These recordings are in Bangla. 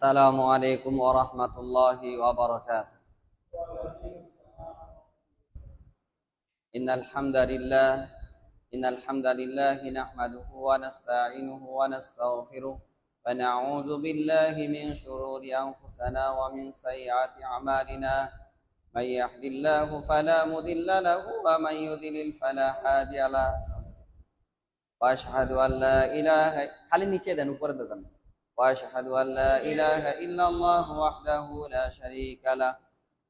السلام عليكم ورحمة الله وبركاته. إن الحمد لله نحمده ونستعينه ونستغفره ونعوذ بالله من شرور أنفسنا ومن سيئات أعمالنا. من يهد الله فلا مضل له ومن يضلل فلا هادي له. وأشهد أن لا إله وأشهد أن لا إله إلا الله وحده لا شريك له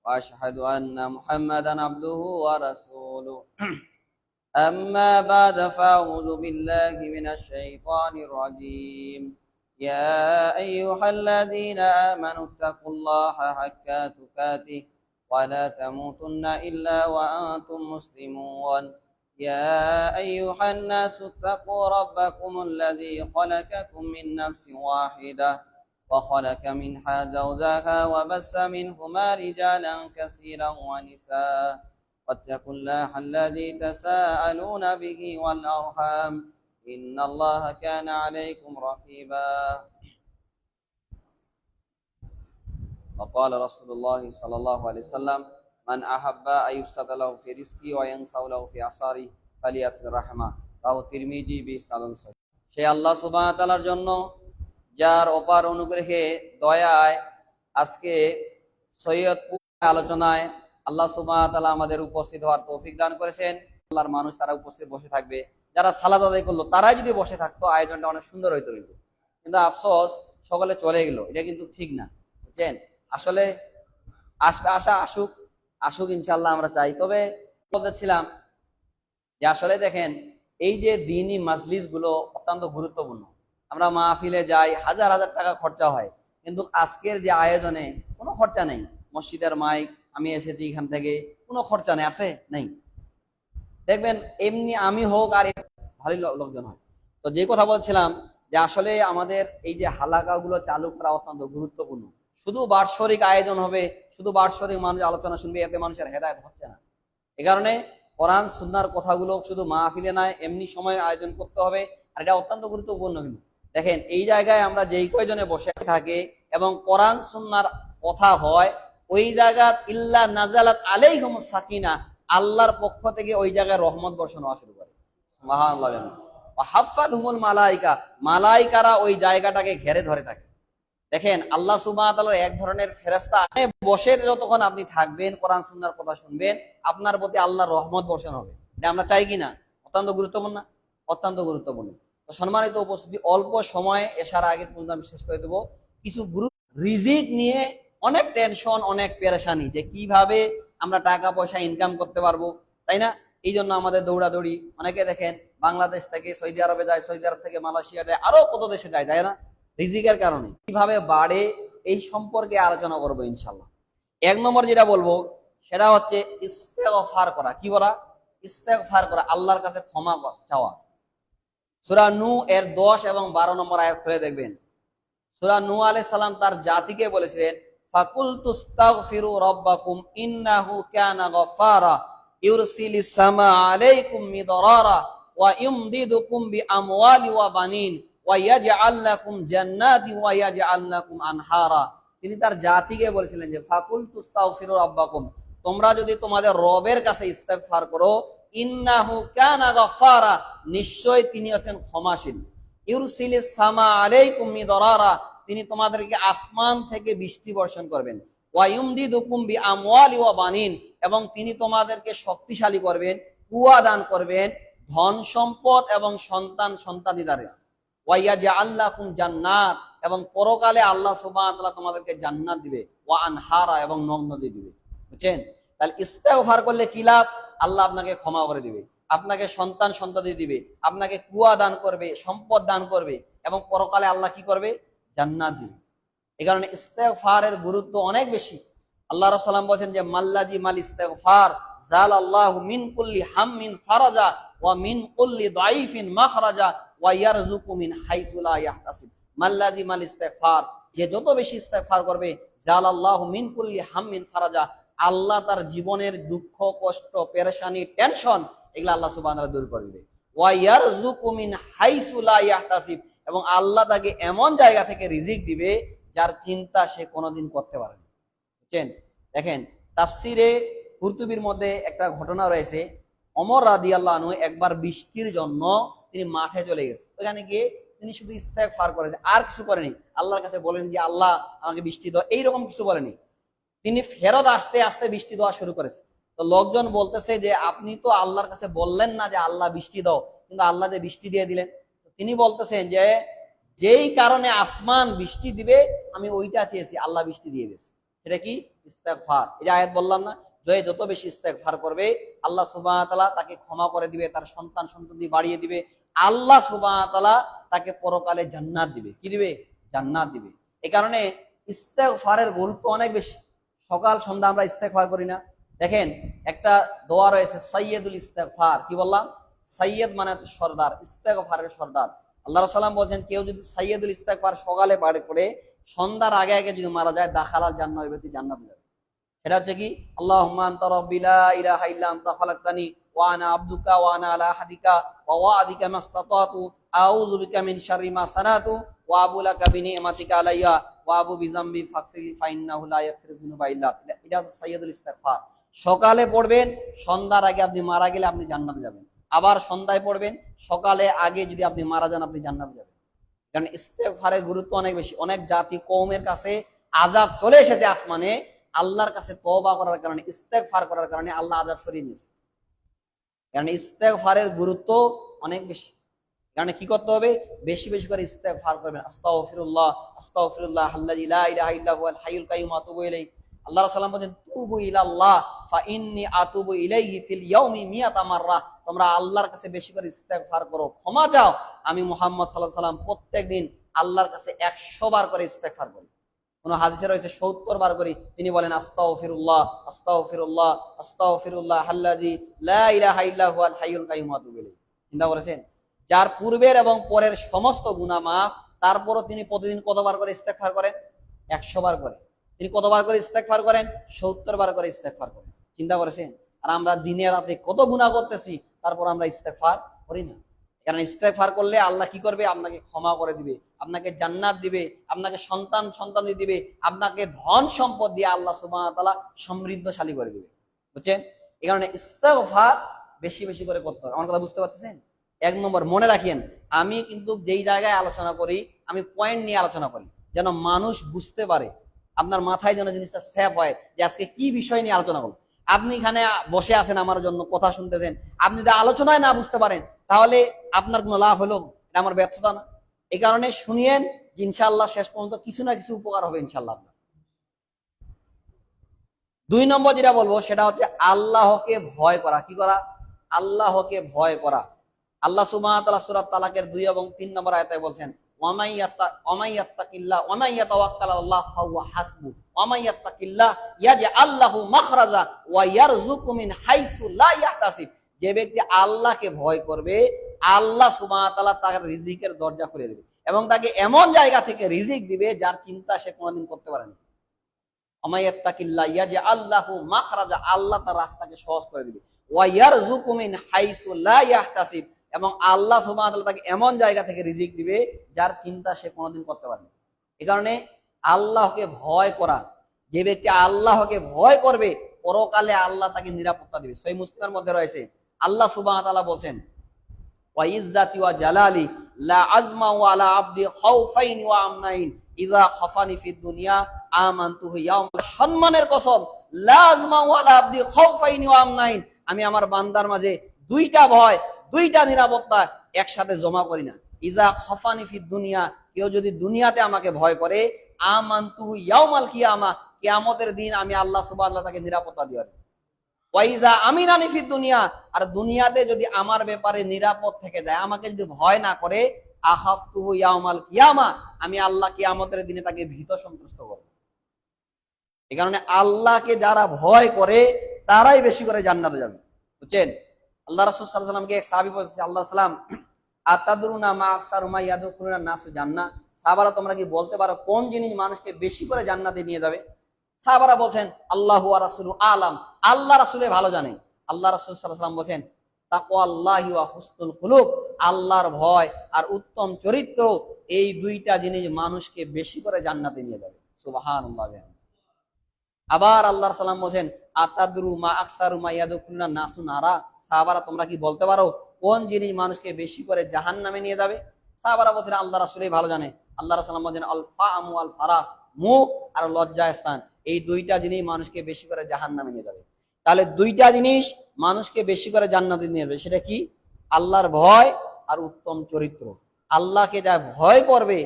وأشهد أن محمدا عبده ورسوله. أما بعد فأعوذ بالله من الشيطان الرجيم. يا أيها الذين آمنوا اتقوا الله حق تقاته ولا تموتن إلا وأنتم مسلمون. يا أيها الناس اتقوا ربكم الذي خلقكم من نفس واحدة وخلق منها زوجها وبث منهما رجالا كثيرا ونساء واتقوا الله الذي تساءلون به والأرحام إن الله كان عليكم رقيبا. وقال رسول الله صلى الله عليه وسلم من أحب أن يبسط له في رزقه وينسأ له في أعصاره فليصل رحمه. রাহু তিরমিজি বিসনাদুন সহিহ। সে আল্লাহ সুবহানাহু ওয়া তাআলার জন্য যার অপার অনুগ্রহে দয়ায় আজকে সৈয়দপুর আলোচনায় আল্লাহ সুবহানাহু ওয়া তাআলা আমাদের উপস্থিত হওয়ার তৌফিক দান করেছেন। আল্লাহর মানুষ তারা উপস্থিত বসে থাকবে, যারা সালাত আদায় করলো তারাই যদি বসে থাকতো আয়োজনটা অনেক সুন্দর হইতো, কিন্তু আফসোস সকলে চলে গেল। এটা কিন্তু ঠিক না, বুঝছেন? আসলে আসবে, আসুক ইনশাআল্লাহ আমরা চাই। তবে বলতেছিলাম যে আসলে দেখেন এই যে দ্বীনি মাজলিস গুলো অত্যন্ত গুরুত্বপূর্ণ। আমরা মাহফিলে যাই, হাজার হাজার টাকা খরচা হয়, কিন্তু আজকের যে আয়োজনে কোনো খরচা নেই। মসজিদের মাইক, আমি এসেছি এখান থেকে, কোনো খরচা নেই, আছে নেই। দেখবেন এমনি আমি হোক আর ভালোই লোকজন হয়। তো যে কথা বলছিলাম যে আসলে আমাদের এই যে হালাকাগুলো চালু করা অত্যন্ত গুরুত্বপূর্ণ। শুধু বার্ষরিক আয়োজন হবে, শুধু বার্ষরিক মানুষ আলোচনা শুনবে, এতে মানুষের হেদায়েত হচ্ছে না। এ কারণে কোরআন সুন্নাহর কথাগুলো শুধু মাহফিলে নয়, এমনি সময় আয়োজন করতে হবে। আর এটা অত্যন্ত গুরুত্বপূর্ণ। কিন্তু দেখেন এই জায়গায় আমরা যেই কয়জনে বসে থাকে এবং কোরআন সুন্নাহর কথা হয়, ওই জায়গা ইল্লা নাজালাত আলাইহিমুস সাকিনা, আল্লাহর পক্ষ থেকে ওই জায়গায় রহমত বর্ষণ হওয়া শুরু করে। সুবহানাল্লাহ। ওয়া হাফাতহুমুল মালায়েকা, মালায়েকারা ওই জায়গাটাকে ঘিরে ধরে থাকে। দেখেন আল্লাহ সুবহানাহু ওয়া তাআলার এক ধরনের ফেরেশতা বসে যতক্ষণ আপনি থাকবেন, কোরআন সুন্নাহর কথা শুনবেন, আপনার প্রতি আল্লাহর রহমত বর্ষণ হবে। এটা আমরা চাই কিনা? অত্যন্ত গুরুত্বপূর্ণ, অত্যন্ত গুরুত্বপূর্ণ। তো সম্মানিত উপস্থিতি, অল্প সময়ে এশার আগে পর্যন্ত আমি শেষ করে দেবো। কিছু রিজিক নিয়ে অনেক টেনশন, অনেক পেরেশানি, যে কিভাবে আমরা টাকা পয়সা ইনকাম করতে পারবো, তাই না? এই জন্য আমাদের দৌড়াদৌড়ি। অনেকে দেখেন বাংলাদেশ থেকে সৌদি আরবে যায়, সৌদি আরব থেকে মালয়েশিয়া যায়, আরো কত দেশে যায়, তাই না? রিজিকের কারণে কিভাবে বাড়ে এই সম্পর্কে আলোচনা করবো ইনশাল্লাহ। এক নম্বর যেটা বলবো সেটা হচ্ছে ইস্তেগফার করা। কি বলা? ইস্তেগফার করা, আল্লাহর কাছে ক্ষমা চাওয়া। সূরা নূহ এর 10 এবং 12 নম্বর আয়াত খুলে দেখবেন। সূরা নূহ আলাইহিস সালাম তার জাতিকে বলেছিলেন, ফাকুলতুস্তাগফিরু রাব্বাকুম ইন্নাহু কানা গফফারা ইউরসিলিস সামা আলাইকুম মিদরারা ওয়া ইউমদিদুকুম বিআমওয়ালি ওয়া বানিন ওয়া ইয়াজআল লাকুম জান্নাতি ওয়া ইয়াজআল লাকুম আনহারা। তিনি তার জাতিকে বলেছিলেন যে ফাকুলতুস্তাগফিরু রাব্বাকুম, তোমরা যদি তোমাদের রবের কাছে ইস্তেগফার করো, ইন্নাহু কানা গফফারা, নিশ্চয় তিনি হচ্ছেন ক্ষমাশীল। ইউরসিলিস সামা আলাইকুম মিদরারা, তিনি তোমাদেরকে আসমান থেকে বৃষ্টি বর্ষণ করবেন। ওয়া ইউমদিদুকুম বিআমওয়ালি ওয়া বানিন, এবং তিনি তোমাদেরকে শক্তিশালী করবেন, কুয়া দান করবেন, ধন সম্পদ এবং সন্তানি দ্বারা। ওয়া ইয়াজআল লাকুম জান্নাত, এবং পরকালে আল্লাহ সুবহানাহু ওয়া তাআলা তোমাদেরকে জান্নাত দিবে। ওয়া আনহারা, এবং নদ-নদী দিবে। বুঝছেন? তাহলে ইস্তেগফার করলে কি লাভ? আল্লাহ আপনাকে ক্ষমা করে দিবে, আপনাকে সন্তানি দিবে, আপনাকে কুয়া দান করবে, সম্পদ দান করবে, এবং পরকালে আল্লাহ কি করবে? জান্নাত দিবে। এই কারণে ইস্তেগফারের গুরুত্ব অনেক বেশি। আল্লাহ রাসূল সাল্লাল্লাহু আলাইহি ওয়াসাল্লাম বলেন যে মাল্লাজি মাল ইস্তেগফার জালাল্লাহু মিন কুল্লি হাম্মিন ফারাজা ওয়া মিন কুল্লি দাইফিন মাখরাজা ওয়া ইয়ারযুকু মিন হাইসু লা ইয়াহতাসিব। মাল্লাজি মাল ইস্তেগফার, যে যত বেশি ইস্তেগফার করবে, জালাল্লাহু মিন কুল্লি হাম্মিন ফারাজা, আল্লাহ তার জীবনের দুঃখ, কষ্ট, পেরেশানি, টেনশন, এগুলো আল্লাহ সুবহানাহু ওয়া তাআলা দূর করে দিবে। ওয়া ইয়ারযুকু মিন হাইসু লা ইয়াহতাসিব, এবং আল্লাহ তাকে এমন জায়গা থেকে রিজিক দিবে যার চিন্তা সে কোনোদিন করতে পারেনি। বুঝছেন? দেখেন তাফসিরে কুরতুবির মধ্যে একটা ঘটনা রয়েছে, ওমর রাদিয়াল্লাহু আনহু একবার বৃষ্টির জন্য তিনি মাঠে চলে গেছে। ওখানে গিয়ে তিনি শুধু ইস্তেগফার করেছে, আর কিছু করেনি। আল্লাহর কাছে বলেন যে আল্লাহ আমাকে বৃষ্টি দাও, এইরকম কিছু বলেনি। তিনি ফেরত আসতে আসতে বৃষ্টি দেওয়া শুরু করেছে। তো লোকজন বলতেছে যে আপনি তো আল্লাহর কাছে বললেন না যে আল্লাহ বৃষ্টি দাও, কিন্তু আল্লাহ যে বৃষ্টি দিয়ে দিলেন। তিনি বলতেছেন যে যেই কারণে আসমান বৃষ্টি দিবে আমি ওইটা চেয়েছি, আল্লাহ বৃষ্টি দিয়ে দিয়েছে। এটা কি? ইস্তেগফার। এই যে আয়াত বললাম না, যে যত বেশি ইস্তেগফার করবে আল্লাহ সুবহানাহু ওয়া তাআলা তাকে ক্ষমা করে দিবে, তার সন্তান সন্ততি বাড়িয়ে দিবে, আল্লাহ সুবহানাহু ওয়া তাআলা তাকে পরকালে জান্নাত দিবে। কি দিবে? জান্নাত দিবে। এই কারণে ইস্তেগফারের গুরুত্ব অনেক বেশি। সকাল সন্ধ্যা আমরা ইস্তেগফার করি না? দেখেন একটা দোয়া রয়েছে সাইয়্যিদুল ইস্তেগফার। কি বললাম? সাইয়্যিদ মানে হচ্ছে সর্দার, ইস্তেগফারের সর্দার। আল্লাহ রাসূল সাল্লাল্লাহু আলাইহি ওয়াসাল্লাম বলেন কেউ যদি সাইয়্যিদুল ইস্তেগফার সকালে পাঠ করে সন্ধ্যার আগে আগে যদি মারা যায় দাখালাল জান্নাহ, ওই ব্যক্তি জান্নাতে যাবে। এটা হচ্ছে কি? আল্লাহুম্মা আনতা রাব্বি লা ইলাহা ইল্লা আনতা খালাকতানি ওয়া আনা আবদুকা ওয়া আনা আলা আহদিকা ওয়া ওয়া'দিকা মাসতাতাতু আউযু বিকা মিন শাররি মা সানাতু ওয়া আবু লাকা বিনি'মাতিকা আলাইয়া ওয়া আবু বিযামবি ফাগফিরলি ফাইন্নাহু লা ইয়াগফিরুয যুনুবা ইল্লা আনতা। এটা হচ্ছে সাইয়্যিদুল ইস্তেগফার। সকালে পড়বেন, সন্ধ্যার আগে আপনি মারা গেলে আপনি জান্নাতে যাবেন। আবার সন্ধ্যায় পড়বেন, সকালে আগে যদি আপনি মারা যান আপনি জান্নাতে যাবেন। কারণ ইস্তেগফারের গুরুত্ব অনেক বেশি। অনেক জাতি কওমের কাছে আযাব চলে এসেছে আসমানে, আল্লাহর কাছে তওবা করার কারণে, ইস্তেগফার করার কারণে আল্লাহ আযাব সরিয়ে নিয়েছে। কারণ ইস্তেগফারের গুরুত্ব অনেক বেশি। কারণ কি করতে হবে? বেশি বেশি করে ইস্তেগফার করবেন। আস্তাগফিরুল্লাহ আস্তাগফিরুল্লাহ আল্লাযী লা ইলাহা ইল্লা হুয়াল হাইয়ুল কাইয়্যুম আতুবু ইলাইহি। আল্লাহ রাসূল সাল্লাল্লাহু আলাইহি ওয়াসাল্লাম বলেন তুবু ইলাল্লাহ ফা ইন্নী আতুবু ইলাইহি ফিল ইয়াউমি মিয়াতা মাররা। তোমরা আল্লাহর কাছে বেশি করে ইস্তেগফার করো, ক্ষমা চাও। আমি মুহাম্মদ সাল্লাল্লাহু আলাইহি ওয়াসাল্লাম প্রত্যেকদিন আল্লাহর কাছে 100 বার করে ইস্তেগফার করি। কোন হাদিসে রয়েছে 70 বার করি। তিনি বলেন আস্তাগফিরুল্লাহ আস্তাগফিরুল্লাহ আস্তাগফিরুল্লাহ আল্লাযী লা ইলাহা ইল্লা হুয়াল হাইয়ুল কাইয়্যুম আতুবু ইলাইহি। চিন্তা করেছেন? যার পূর্বের এবং পরের সমস্ত গুনাহ মাফ, তারপরও তিনি প্রতিদিন কতবার করে ইস্তেগফার করেন? 100 বার করে। তিনি কতবার করে ইস্তেগফার করেন? 70 বার করে ইস্তেগফার করেন। চিন্তা করেছেন? আর আমরা দিনে রাতে কত গুনাহ করতেছি, তারপর আমরা ইস্তেগফার করি না। কারণ ইস্তেগফার করলে আল্লাহ কি করবে? আপনাকে ক্ষমা করে দিবে, আপনাকে জান্নাত দিবে, আপনাকে সন্তান দিবে, আপনাকে ধন সম্পদ দিয়ে আল্লাহ সুবহানাহু ওয়া তাআলা সমৃদ্ধশালী করে দিবে। বুঝছেন? এই কারণে ইস্তেগফার বেশি বেশি করে করতে হবে। আমার কথা বুঝতে পারতেছেন? এক নম্বর মনে রাখেন, আমি কিন্তু যেই জায়গায় আলোচনা করি আমি পয়েন্ট নিয়ে আলোচনা করি, যেন মানুষ বুঝতে পারে, আপনার মাথায় যেন জিনিসটা সেভ হয় যে আজকে কি বিষয় নিয়ে আলোচনা করব। আপনি এখানে বসে আছেন আমার জন্য কথা শুনতেছেন, আপনি যদি আলোচনায় না বুঝতে পারেন তাহলে আপনার কোনো লাভ হলো? এটা আমার ব্যর্থতা না? এই কারণে শুনিয়েন যে ইনশাআল্লাহ শেষ পর্যন্ত কিছু না কিছু উপকার হবে ইনশাআল্লাহ। 2 নম্বর যেটা বলবো সেটা হচ্ছে আল্লাহকে ভয় করা। কি করা? আল্লাহকে ভয় করা। আল্লাহ সুবহানাহু ওয়া তাআলা সূরা তালাকের 2 এবং 3 নম্বর আয়াতে বলছেন ওয়ামাইয়াত্তাকিল্লাহ ওয়ামাইয়াতাওয়াক্কাল আলাল্লাহ ফাহুয়া হাসবু ওয়ামাইয়াত্তাকিল্লাহ ইয়াজআল লাহু মাখরাজা ওয়া ইয়ারযুকু মিন হাইসু লা ইয়াহতাসিব। যে ব্যক্তি আল্লাহকে ভয় করবে আল্লাহ সুবহানাহু ওয়া তাআলা তার রিজিকের দরজা খুলে দেবে এবং তাকে এমন জায়গা থেকে রিজিক দিবে যার চিন্তা সে কোনোদিন করতে পারেনি। ওয়ামাইয়াত্তাকিল্লাহ ইয়াজআল লাহু মাখরাজা, আল্লাহ তার রাস্তাকে সহজ করে দিবে। ওয়া ইয়ারযুকু মিন হাইসু লা ইয়াহতাসিব, এবং আল্লাহ সুবহানাহু ওয়া তাআলা তাকে এমন জায়গা থেকে রিজিক দিবে যার চিন্তা সে কোনোদিন করতে পারেনি। এই কারণে আল্লাহকে ভয় করা, যে ব্যক্তি আল্লাহকে ভয় করবে পরকালে আল্লাহ তাকে নিরাপত্তা দিবে। সহিহ মুসলিমের মধ্যে রয়েছে আল্লাহ সুবহানাহু ওয়া তাআলা বলেন ওয়া ইজ্জাতি ওয়া জালালি লা আজমা ওয়া আলা আবদি খাউফাইন ওয়া আমনাইন ইযা খাফানি ফিদ দুনিয়া আমানতুহু ইয়াউম। সম্মানের কসম, লা আজমা ওয়া আলা আবদি খাউফাইন ওয়া আমনাইন, আমি আমার বান্দার মাঝে দুইটা ভয়, দুইটা নিরাপত্তা একসাথে জমা করি না। ইজা খাফানি ফিদ দুনিয়া, কেউ যদি দুনিয়াতে আমাকে ভয় করে, আমানতুহু ইয়াউমাল কিয়ামা, কিয়ামতের দিন আমি আল্লাহ সুবহানাহু ওয়া তাআলা তাকে নিরাপত্তা দিব। ওয়াইজা আমিনানি ফিদ দুনিয়া, আর দুনিয়াতে যদি আমার ব্যাপারে নিরাপদ থেকে যায়, আমাকে যদি ভয় না করে, আখাফতুহু ইয়াউমাল কিয়ামা, আমি আল্লাহ কিয়ামতের দিনে তাকে ভীত সন্ত্রস্ত করব। এই কারণে আল্লাহকে যারা ভয় করে তারাই বেশি করে জান্নাতে যাবে। বুঝছেন? আল্লাহ রাসূল সাল্লাল্লাহু আলাইহি ওয়াসাল্লামকে এক সাহাবী বলেছে, আল্লাহ সাল্লাম আতাদরুনা মা আকসারু মা ইয়াদখুলুনা নাসু জান্নাহ, সাহাবারা তোমরা কি বলতে পারো কোন জিনিস মানুষকে বেশি করে জান্নাতে নিয়ে যাবে? সাহাবারা বলেন আল্লাহু ওয়া রাসূলু আলাম, আল্লাহ রাসূলে ভালো জানেন। আল্লাহ রাসূল সাল্লাল্লাহু আলাইহি ওয়াসাল্লাম বলেন তাকওয়াল্লাহি ওয়া হুসনুল খুলুক, আল্লাহর ভয় আর উত্তম চরিত্র, এই দুইটা জিনিস মানুষকে বেশি করে জান্নাতে নিয়ে যাবে। সুবহানাল্লাহ। আবার আল্লাহর সালাম বলেন, আতাদরু মা আকসারু মা ইয়াদখুলুন নাসু নারা, সাহাবারা তোমরা কি বলতে পারো কোন জিনিস মানুষকে বেশি করে জাহান্নামে নিয়ে যাবে? সাহাবারা বলেন আল্লাহ রাসূলই ভালো জানে। আল্লাহ রাসূল বলেন আল ফামু আল ফারাস, মুখ আর লজ্জা স্থান, এই দুইটা জিনিস মানুষকে বেশি করে জাহান্নামে নিয়ে যাবে। তাহলে দুইটা জিনিস মানুষকে বেশি করে জান্নাতে নিয়ে যাবে, সেটা কি? আল্লাহর ভয় আর উত্তম চরিত্র। আল্লাহকে যা ভয় করবে,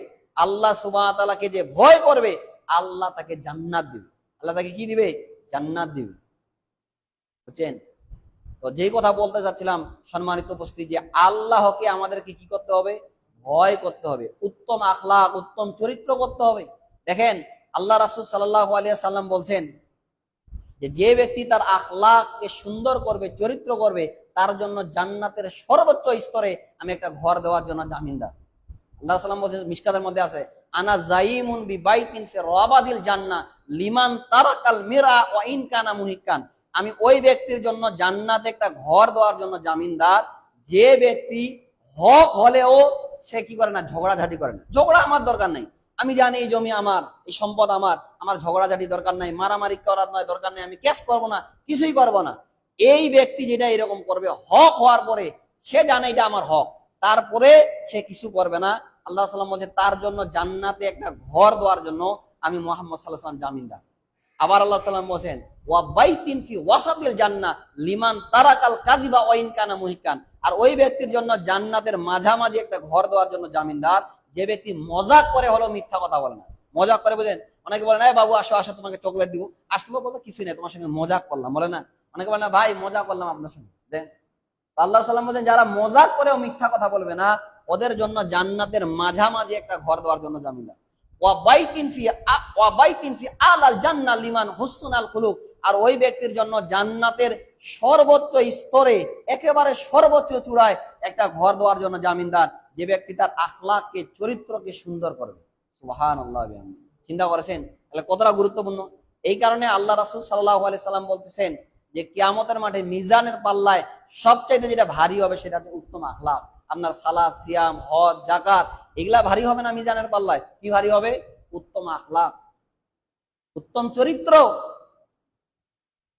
আল্লাহ সুবহানাহু ওয়া তাআলাকে যে ভয় করবে, আল্লাহ তাকে জান্নাত দিবে। আল্লাহ তাকে কি দিবে? জান্নাত দিবে। বুঝছেন? তো যেই কথা বলতে চাচ্ছিলাম সম্মানিত উপস্থিতি, যে আল্লাহকে আমাদেরকে কি করতে হবে? ভয় করতে হবে, উত্তম আখলাক, উত্তম চরিত্র করতে হবে। দেখেন আল্লাহ রাসূল সাল্লাল্লাহু আলাইহি সাল্লাম বলছেন যে ব্যক্তি তার আখলাককে সুন্দর করবে, চরিত্র করবে, তার জন্য জান্নাতের সর্বোচ্চ স্তরে আমি একটা ঘর দেওয়ার জন্য জামিনদার। আল্লাহ সাল্লাম বলছেন, মিশকাতের মধ্যে আছে, আনা জাইমুন বিবাইতিন ফি রাবাদিল জান্নাহ লিমান তারাকাল মিরা ওয়া ইন কানা মুহিক্কান, আমি ওই ব্যক্তির জন্য জান্নাতে একটা ঘর দেওয়ার জন্য জামিনদার, যে ব্যক্তি হক হলেও সে কি করে না? ঝগড়াঝাটি করে না। ঝগড়া আমার দরকার নাই, আমি জানি এই জমি আমার, এই সম্পদ আমার ঝগড়াঝাটি দরকার নাই, মারামারি করার নয় দরকার নাই, আমি কেস করব না, কিছুই করব না। এই ব্যক্তি যেটা এরকম করবে, হক হওয়ার পরে সে জানে এটা আমার হক, তারপরে সে কিছু করবে না, আল্লাহ সাল্লাম বলছেন তার জন্য জান্নাতে একটা ঘর দেওয়ার জন্য আমি মুহাম্মদ সাল্লাল্লাহু আলাইহি ওয়াসাল্লাম জামিনদার। আবার আল্লাহ সাল্লাম বলছেন, ওয়া বাইতিন ফি ওয়াসাতিল জান্নাহ লিমান তারাকাল কাযিবা ওয়া ইন কানা মুহিক্কান, আর ওই ব্যক্তির জন্য জান্নাতের মাঝামাঝি একটা ঘর দেওয়ার জন্য জামিনদার, যে ব্যক্তি মজাক করে হলো মিথ্যা কথা বলে না। মজাক করে, বুঝেন? অনেকে বলে না বাবু আসো আসো তোমাকে চকলেট দিব, আসলো বলে কিছুই নাই, তোমার সঙ্গে মজাক করলাম, বলে না? অনেকে বলে না ভাই মজা করলাম আপনার সঙ্গে। দেন আল্লাহ সাল্লাম বলেন যারা মজাক করেও মিথ্যা কথা বলবে না, ওদের জন্য জান্নাতের মাঝামাঝি একটা ঘর দেওয়ার জন্য জামিনদার। ওয়া বাইতিন ফি আলাল জান্নাহ লিমান হুসনুল খুলুক, আর ওই ব্যক্তির জন্য জান্নাতের সর্বোচ্চ স্তরে, একেবারে সর্বোচ্চ চূড়ায় একটা ঘর দেওয়ার জন্য জামিনদার, যে ব্যক্তি তার আখলাককে, চরিত্রকে সুন্দর করবে। সুবহানাল্লাহ। চিন্তা করেছেন তাহলে কতটা গুরুত্বপূর্ণ? এই কারণে আল্লাহ রাসূল সাল্লাল্লাহু আলাইহি সাল্লাম বলতেছেন যে কিয়ামতের মাঠে মিজানের পাল্লায় সবচাইতে যেটা ভারী হবে সেটা হচ্ছে উত্তম আখলাক। আপনার সালাত, সিয়াম, হজ, যাকাত এগুলা ভারী হবে না মিজানের পাল্লায়, কি ভারী হবে? উত্তম আখলাক, উত্তম চরিত্র।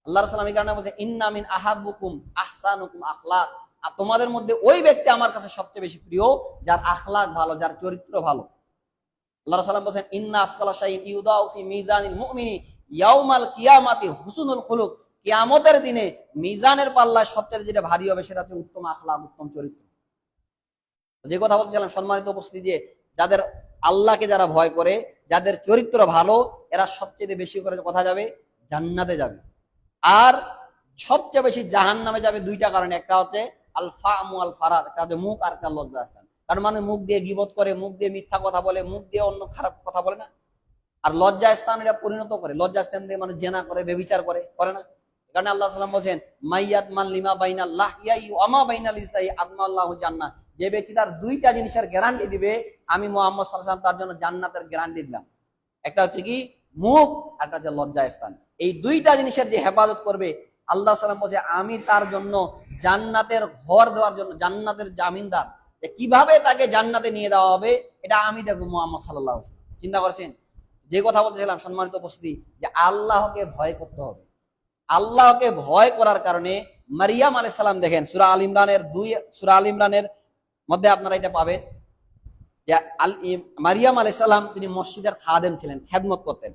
আল্লাহ রাসূল এই কারণে বলছে, ইন্না মিন আহাব্বুকুম আহসানুকুম আখলাক, আর তোমাদের মধ্যে ওই ব্যক্তি আমার কাছে সবচেয়ে বেশি প্রিয় যার আখলাক ভালো, যার চরিত্র ভালো। আল্লাহ রাসূল বলেন, ইন্না আসফালা শাইইন ইউদাউ ফি মিজানিল মুমিনি ইয়াউমাল কিয়ামাতি হুসনুল খুলুক, কিয়ামতের দিনে মিজানের পাল্লায় সবচেয়ে যেটা ভারী হবে সেটা হচ্ছে উত্তম আখলাক, উত্তম চরিত্র। যে কথা বলছিলাম সম্মানিত উপস্থিতি, যে যাদের আল্লাহকে যারা ভয় করে, যাদের চরিত্র ভালো, এরা সবচেয়ে বেশি করে কথা যাবে জান্নাতে যাবে। আর সবচেয়ে বেশি জাহান্নামে যাবে দুইটা কারণে, একটা হচ্ছে আল ফামু আল ফারাদ, একটা হচ্ছে মুখ, আর একটা লজ্জা স্থান। কারণ মানে মুখ দিয়ে গীবত করে, মুখ দিয়ে মিথ্যা কথা বলে, মুখ দিয়ে অন্য খারাপ কথা বলে না। আর লজ্জা স্থান এটা পরিণত করে, লজ্জা স্থান দিয়ে মানুষ জেনা করে, ব্যভিচার করে না। এই কারণে আল্লাহ সাল্লাম বলছেন, মাইয়াত মান লিমা বাইনাল লাহইয়াই ওয়া মা বাইনাল ইসদাই আদমাল্লাহু জান্নাহ, যে ব্যক্তি তার দুইটা জিনিসের গ্যারান্টি দিবে, আমি মুহাম্মদ সাল্লাল্লাহু আলাইহি ওয়াসাল্লাম তার জন্য জান্নাতের গ্যারান্টি দিলাম। একটা হচ্ছে কি? মুখ, আর একটা হচ্ছে লজ্জা স্থান। এই দুইটা জিনিসের যে হেফাজত করবে, আল্লাহ সাল্লাম বলছে আমি তার জন্য জান্নাতের ঘর দেওয়ার জন্য জান্নাতের জামিনদার। যে কিভাবে তাকে জান্নাতে নিয়ে দেওয়া হবে এটা আমি দেখবো মুহাম্মদ সাল্লাল্লাহু আলাইহি ওয়াসাল্লাম। চিন্তা করছেন? যে কথা বলতেছিলাম সম্মানিত উপস্থিতি, যে আল্লাহকে ভয় করতে হবে। আল্লাহকে ভয় করার কারণে মারিয়াম আলাইহিস সালাম, দেখেন সূরা আল ইমরানের মধ্যে আপনারা এটা পাবেন যে মারিয়াম আলাইহিস সালাম তিনি মসজিদের খাদেম ছিলেন, খেদমত করতেন।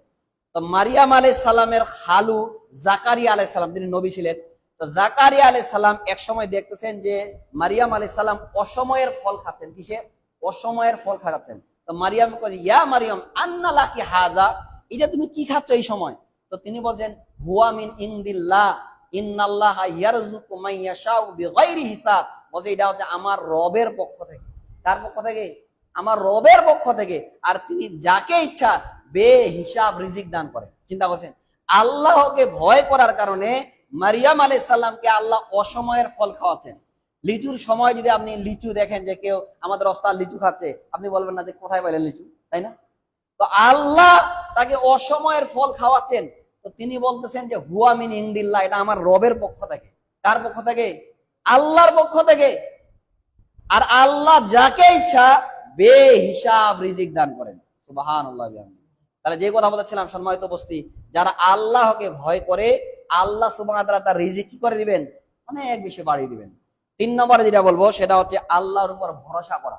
তো মারিয়াম আলাইহিস সালামের খালু জাকারিয়া আলাইহিস সালাম তিনি নবী ছিলেন। তো জাকারিয়া আলাইহিস সালাম এক সময় দেখতেছেন যে মারিয়াম আলাইহিস সালাম অসময়ের ফল খাচ্ছেন। কিসে? অসময়ের ফল খাচ্ছেন। তো মারিয়াম কয়, ইয়া মারিয়াম আন্না লাকি হাযা, এটা তুমি কি খাচ্ছ এই সময়? তো তিনি বলছেন, হুয়া মিন ইনদিল্লাহ ইন্নাল্লাহা ইয়ারযুকু মান ইয়াশাউ বিগাইরি হিসাব, বলছে এটা হচ্ছে আমার রবের পক্ষ থেকে। কার পক্ষ থেকে? আমার রবের পক্ষ থেকে। আর তিনি যাকে ইচ্ছা বেহিসাব রিজিক দান করেন। চিন্তা করছেন? আল্লাহকে ভয় করার কারণে মারিয়াম আলাইহিস সালামকে আল্লাহ অসময়ের ফল খাওয়াচ্ছেন। লিচুর সময় যদি আপনি লিচু দেখেন যে কেউ আমাদের ওস্তাদ লিচু খাচ্ছে, আপনি বলবেন না যে কোথায় পাইলেন লিচু, তাই না? তো আল্লাহ তাকে অসময়ের ফল খাওয়াচ্ছেন। তো তিনি বলতেছেন যে হুয়া মিন ইনদিল্লাহ, এটা আমার রবের পক্ষ থেকে। কার পক্ষ থেকে? আল্লাহর পক্ষ থেকে। আর আল্লাহ যাকে ইচ্ছা বেহিসাব রিজিক দান করেন। সুবহানাল্লাহ। তাহলে যে কথা বলেছিলাম সম্মানিত উপস্থিতি, যারা আল্লাহকে ভয় করে আল্লাহ সুবহানাহু ওয়া তাআলা তার রিজিক কি করে দিবেন, অনেক বেশি বাড়িয়ে দিবেন। 3 নম্বরে যেটা বলবো সেটা হচ্ছে আল্লাহর উপর ভরসা করা।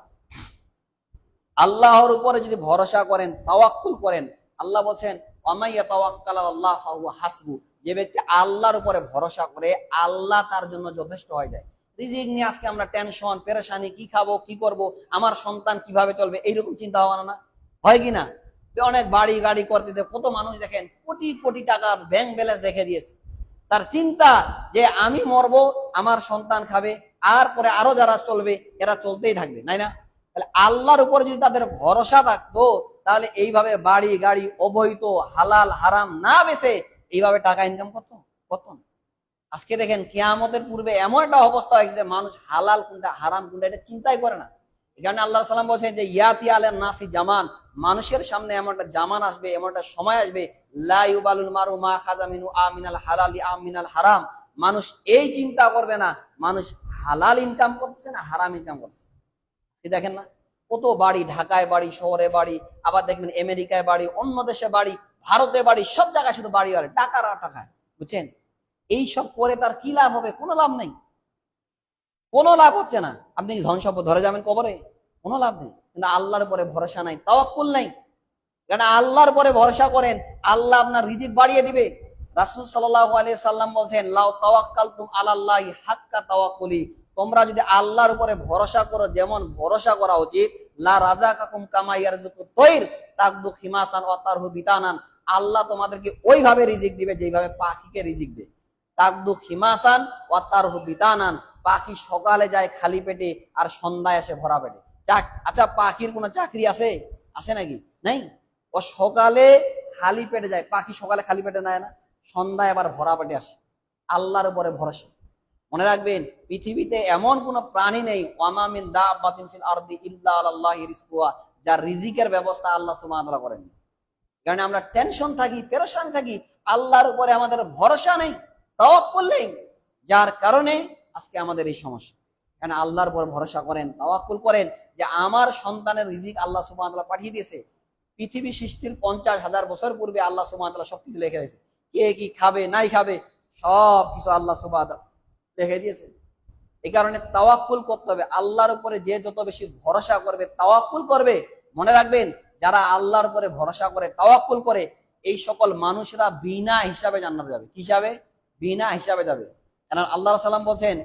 আল্লাহর উপরে যদি ভরসা করেন, তাওয়াক্কুল করেন, আল্লাহ বলছেন ওয়ামাই ইয়াতাওয়াক্কাল আলাল্লাহ ফাহুয়া হাসবু, যে ব্যক্তি আল্লাহর উপরে ভরসা করে আল্লাহ তার জন্য যথেষ্ট হয়ে যায়। রিজিক নিয়ে আজকে আমরা টেনশন পেরেশানি, কি খাবো কি করব, আমার সন্তান কিভাবে চলবে, এইরকম চিন্তা ভাবনা না হয় কিনা। অনেক বাড়ি গাড়ি করতে কত মানুষ দেখেন কোটি কোটি টাকা ব্যাংক ব্যালেন্স রেখে দিয়েছে, তার চিন্তা যে আমি মরবো আমার সন্তান খাবে, আর পরে আরো যারা চলবে এরা চলতেই থাকবে, তাই না? তাহলে আল্লাহর উপর যদি তাদের ভরসা থাকতো তাহলে এইভাবে বাড়ি গাড়ি অবৈধ হালাল হারাম না বেছে এইভাবে টাকা ইনকাম করতো না। আজকে দেখেন কিয়ামতের পূর্বে এমন একটা অবস্থা হয়েছে যে মানুষ হালাল কোনটা হারাম কোনটা এটা চিন্তাই করে না। এই কারণে আল্লাহ সাল্লাম বলছেন যে ইয়াতি আলান নাসি জামান, মানুষের সামনে এমন একটা জামান আসবে, এমন একটা সময় আসবে, লা ইউবালুল মারু মা খাযা মিনু আমিনাল হালালি আমিনাল হারাম, মানুষ এই চিন্তা করবে না মানুষ হালাল ইনকাম করতেছে না হারাম ইনকাম করতেছে। দেখেন না কত বাড়ি, ঢাকায় বাড়ি, শহরে বাড়ি, আবার দেখবেন আমেরিকায় বাড়ি, অন্য দেশে বাড়ি, ভারতে বাড়ি, সব জায়গায় শুধু বাড়ি বাড়ি, টাকার আর টাকা, বুঝছেন? এইসব করে তার কি লাভ হবে? কোনো লাভ নেই, কোনো লাভ হচ্ছে না। আপনি ধন সম্পদ ধরে যাবেন কবরে, কোনো লাভ নেই। কিন্তু আল্লাহর উপরে ভরসা নাই, তাওয়াক্কুল নাই। কারণ আল্লাহর উপরে ভরসা করেন আল্লাহ আপনার রিজিক বাড়িয়ে দিবে। রাসূল সাল্লাল্লাহু আলাইহি সাল্লাম বলেন লাউ তাওয়াক্কালতুম আলাল্লাহি হাক্কা তাওয়াক্কুলি, তোমরা যদি আল্লাহর উপরে ভরসা করো যেমন ভরসা করা উচিত, লা রাযাকাকুম কামা ইয়ারযুকুত তায়র তাকদু খিমাসান ওয়া তারহু বিতানান, আল্লাহ তোমাদেরকে ওইভাবে রিজিক দিবে যেইভাবে পাখিকে রিজিক দেয়। তাকদু খিমাসান ওয়া তারহু বিতানান, পাখি সকালে যায় খালি পেটে আর সন্ধ্যায় আসে ভরা পেটে। আচ্ছা পাখির কোনো চাকরি আছে? আছে নাকি? নাই। ও সকালে খালি পেটে যায়, পাখি সকালে খালি পেটে যায় না, সন্ধ্যায় আবার ভরা পেটে আসে। আল্লাহর উপরে ভরসা। মনে রাখবেন পৃথিবীতে এমন কোন প্রাণী নেই ওয়ামা মিন দাব্বাতিন ফিল আরদি ইল্লা আলাল্লাহি রিজকুহা, যার রিজিকের ব্যবস্থা আল্লাহ সুবহানাহু ওয়া তাআলা করেন। কারণ আমরা টেনশন থাকি, পেরেশান থাকি, আল্লাহর উপরে আমাদের ভরসা নেই, তাওয়াক্কুল নেই, যার কারণে আজকে আমাদের এই সমস্যা। কারণ আল্লাহর উপর ভরসা করেন, তাওয়াক্কুল করেন যে আমার সন্তানের রিজিক আল্লাহ সুবহানাহু ওয়া তাআলা পাঠিয়ে দিয়েছে। পৃথিবী সৃষ্টির 50,000 বছর পূর্বে আল্লাহ সুবহানাহু ওয়া তাআলা সবকিছু লিখে দিয়েছে, কে কি খাবে নাই খাবে সব কিছু আল্লাহ সুবহানাহু ওয়া তাআলা লিখে দিয়েছে। এই কারণে তাওয়াক্কুল করতে হবে। আল্লাহর উপরে যে যত বেশি ভরসা করবে, তাওয়াক্কুল করবে, মনে রাখবেন যারা আল্লাহর উপরে ভরসা করে তাওয়াক্কুল করে এই সকল মানুষরা বিনা হিসাবে জান্নাতে যাবে। কি হিসাবে? বিনা হিসাবে যাবে। কারণ আল্লাহ সাল্লাম বলছেন